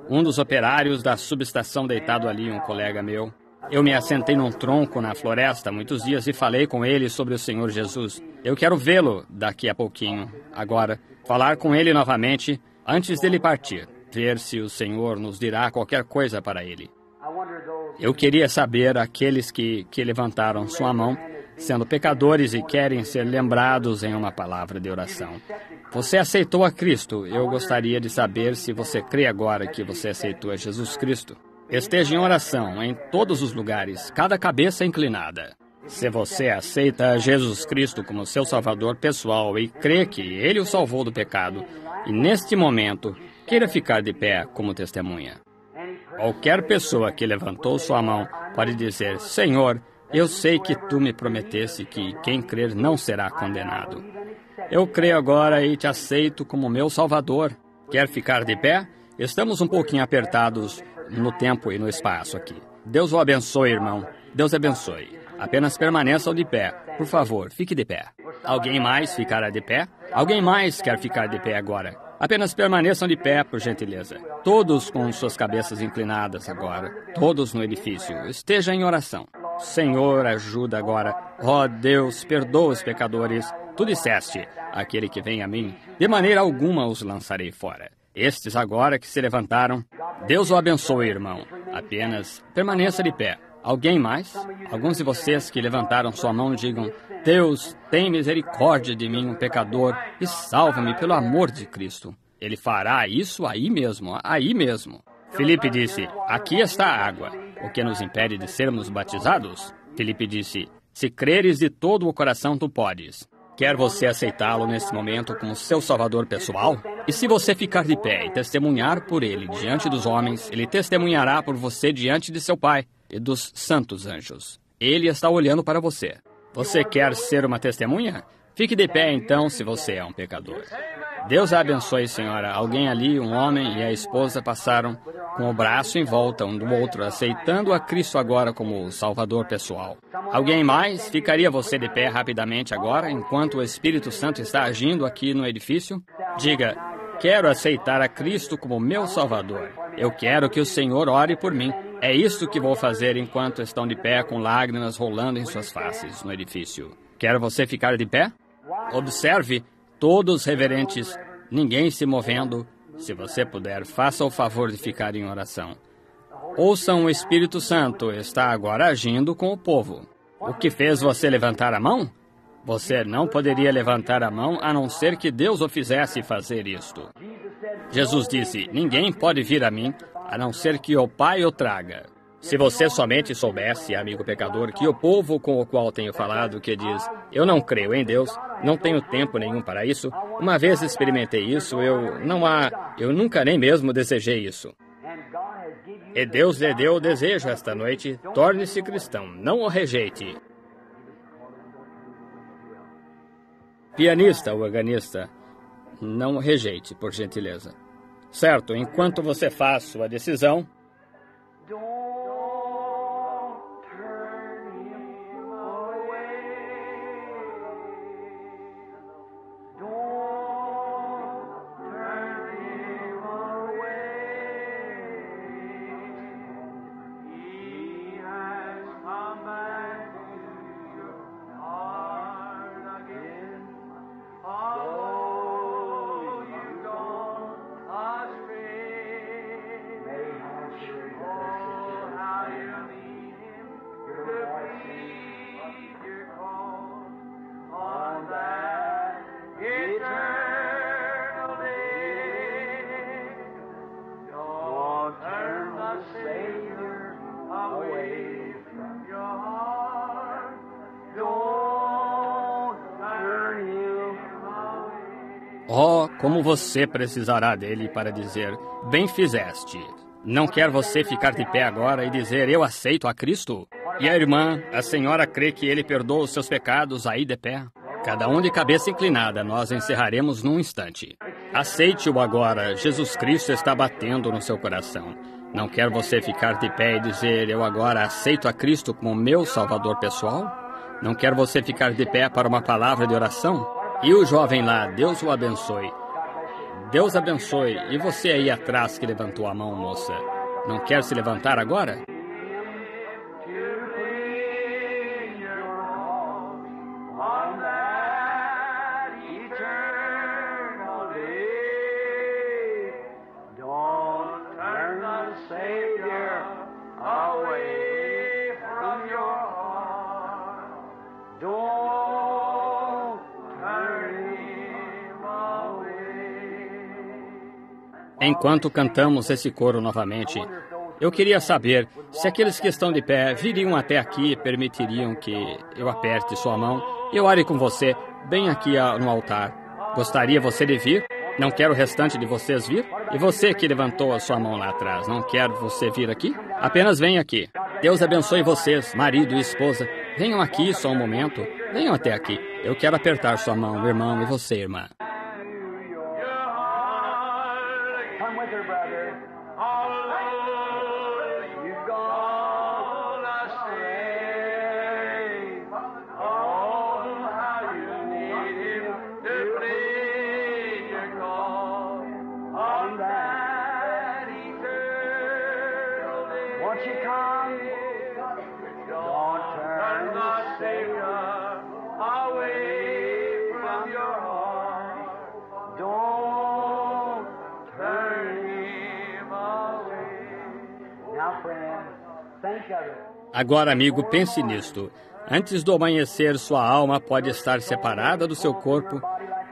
[SPEAKER 1] Um dos operários da subestação deitado ali, um colega meu. Eu me assentei num tronco na floresta há muitos dias e falei com ele sobre o Senhor Jesus. Eu quero vê-lo daqui a pouquinho. Agora, falar com ele novamente antes dele partir, ver se o Senhor nos dirá qualquer coisa para ele. Eu queria saber aqueles que levantaram sua mão, sendo pecadores e querem ser lembrados em uma palavra de oração. Você aceitou a Cristo. Eu gostaria de saber se você crê agora que você aceitou a Jesus Cristo. Esteja em oração em todos os lugares, cada cabeça inclinada. Se você aceita Jesus Cristo como seu Salvador pessoal e crê que Ele o salvou do pecado, e neste momento, queira ficar de pé como testemunha. Qualquer pessoa que levantou sua mão pode dizer: Senhor, eu sei que Tu me prometeste que quem crer não será condenado. Eu creio agora e te aceito como meu Salvador. Quer ficar de pé? Estamos um pouquinho apertados no tempo e no espaço aqui. Deus o abençoe, irmão. Deus abençoe. Apenas permaneçam de pé. Por favor, fique de pé. Alguém mais ficará de pé? Alguém mais quer ficar de pé agora? Apenas permaneçam de pé, por gentileza. Todos com suas cabeças inclinadas agora. Todos no edifício. Esteja em oração. Senhor, ajuda agora. Ó Deus, perdoa os pecadores. Tu disseste: aquele que vem a mim, de maneira alguma os lançarei fora. Estes agora que se levantaram, Deus o abençoe, irmão. Apenas permaneça de pé. Alguém mais? Alguns de vocês que levantaram sua mão digam: Deus, tem misericórdia de mim, um pecador, e salva-me pelo amor de Cristo. Ele fará isso aí mesmo, aí mesmo. Filipe disse: aqui está a água. O que nos impede de sermos batizados? Filipe disse: se creres de todo o coração, tu podes. Quer você aceitá-lo nesse momento como seu salvador pessoal? E se você ficar de pé e testemunhar por ele diante dos homens, ele testemunhará por você diante de seu Pai e dos santos anjos. Ele está olhando para você. Você quer ser uma testemunha? Fique de pé então se você é um pecador. Deus a abençoe, senhora. Alguém ali, um homem e a esposa, passaram com o braço em volta um do outro, aceitando a Cristo agora como o Salvador pessoal. Alguém mais? Ficaria você de pé rapidamente agora, enquanto o Espírito Santo está agindo aqui no edifício? Diga, quero aceitar a Cristo como meu Salvador. Eu quero que o Senhor ore por mim. É isso que vou fazer enquanto estão de pé com lágrimas rolando em suas faces no edifício. Quer você ficar de pé? Observe, todos reverentes, ninguém se movendo. Se você puder, faça o favor de ficar em oração. Ouçam, o Espírito Santo está agora agindo com o povo. O que fez você levantar a mão? Você não poderia levantar a mão a não ser que Deus o fizesse fazer isto. Jesus disse, ninguém pode vir a mim a não ser que o Pai o traga. Se você somente soubesse, amigo pecador, que o povo com o qual tenho falado, que diz, eu não creio em Deus, não tenho tempo nenhum para isso, uma vez experimentei isso, eu nunca nem mesmo desejei isso. E Deus lhe deu o desejo esta noite, torne-se cristão, não o rejeite. Pianista ou organista, não o rejeite, por gentileza. Certo, enquanto você faz sua decisão, oh, como você precisará dele para dizer, bem fizeste. Não quer você ficar de pé agora e dizer, eu aceito a Cristo? E a irmã, a senhora crê que ele perdoa os seus pecados aí de pé? Cada um de cabeça inclinada, nós encerraremos num instante. Aceite-o agora, Jesus Cristo está batendo no seu coração. Não quer você ficar de pé e dizer, eu agora aceito a Cristo como meu Salvador pessoal? Não quer você ficar de pé para uma palavra de oração? E o jovem lá, Deus o abençoe. Deus abençoe. E você aí atrás que levantou a mão, moça, não quer se levantar agora? Enquanto cantamos esse coro novamente, eu queria saber se aqueles que estão de pé viriam até aqui e permitiriam que eu aperte sua mão e eu ore com você bem aqui no altar. Gostaria você de vir? Não quer o restante de vocês vir? E você que levantou a sua mão lá atrás, não quer você vir aqui? Apenas venha aqui. Deus abençoe vocês, marido e esposa. Venham aqui só um momento. Venham até aqui. Eu quero apertar sua mão, irmão, e você, irmã. Agora, amigo, pense nisto. Antes do amanhecer, sua alma pode estar separada do seu corpo,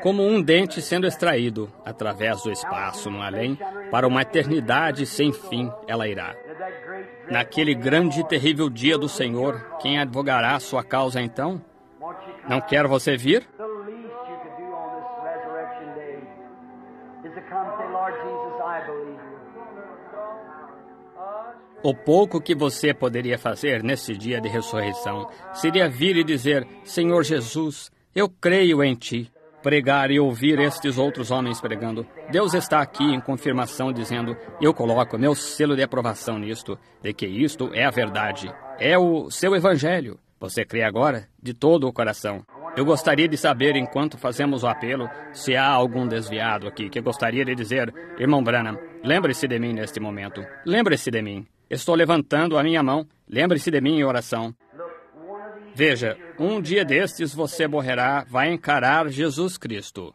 [SPEAKER 1] como um dente sendo extraído, através do espaço no além, para uma eternidade sem fim ela irá. Naquele grande e terrível dia do Senhor, quem advogará sua causa então? Não quer você vir?
[SPEAKER 2] is to come and say, Lord Jesus, I believe you.
[SPEAKER 1] O pouco que você poderia fazer nesse dia de ressurreição seria vir e dizer, Senhor Jesus, eu creio em Ti. Pregar e ouvir estes outros homens pregando. Deus está aqui em confirmação dizendo, eu coloco meu selo de aprovação nisto, de que isto é a verdade. É o seu evangelho. Você crê agora? De todo o coração. Eu gostaria de saber, enquanto fazemos o apelo, se há algum desviado aqui que gostaria de dizer, irmão Branham, lembre-se de mim neste momento. Lembre-se de mim. Estou levantando a minha mão. Lembre-se de mim em oração. Veja, um dia destes você morrerá, vai encarar Jesus Cristo.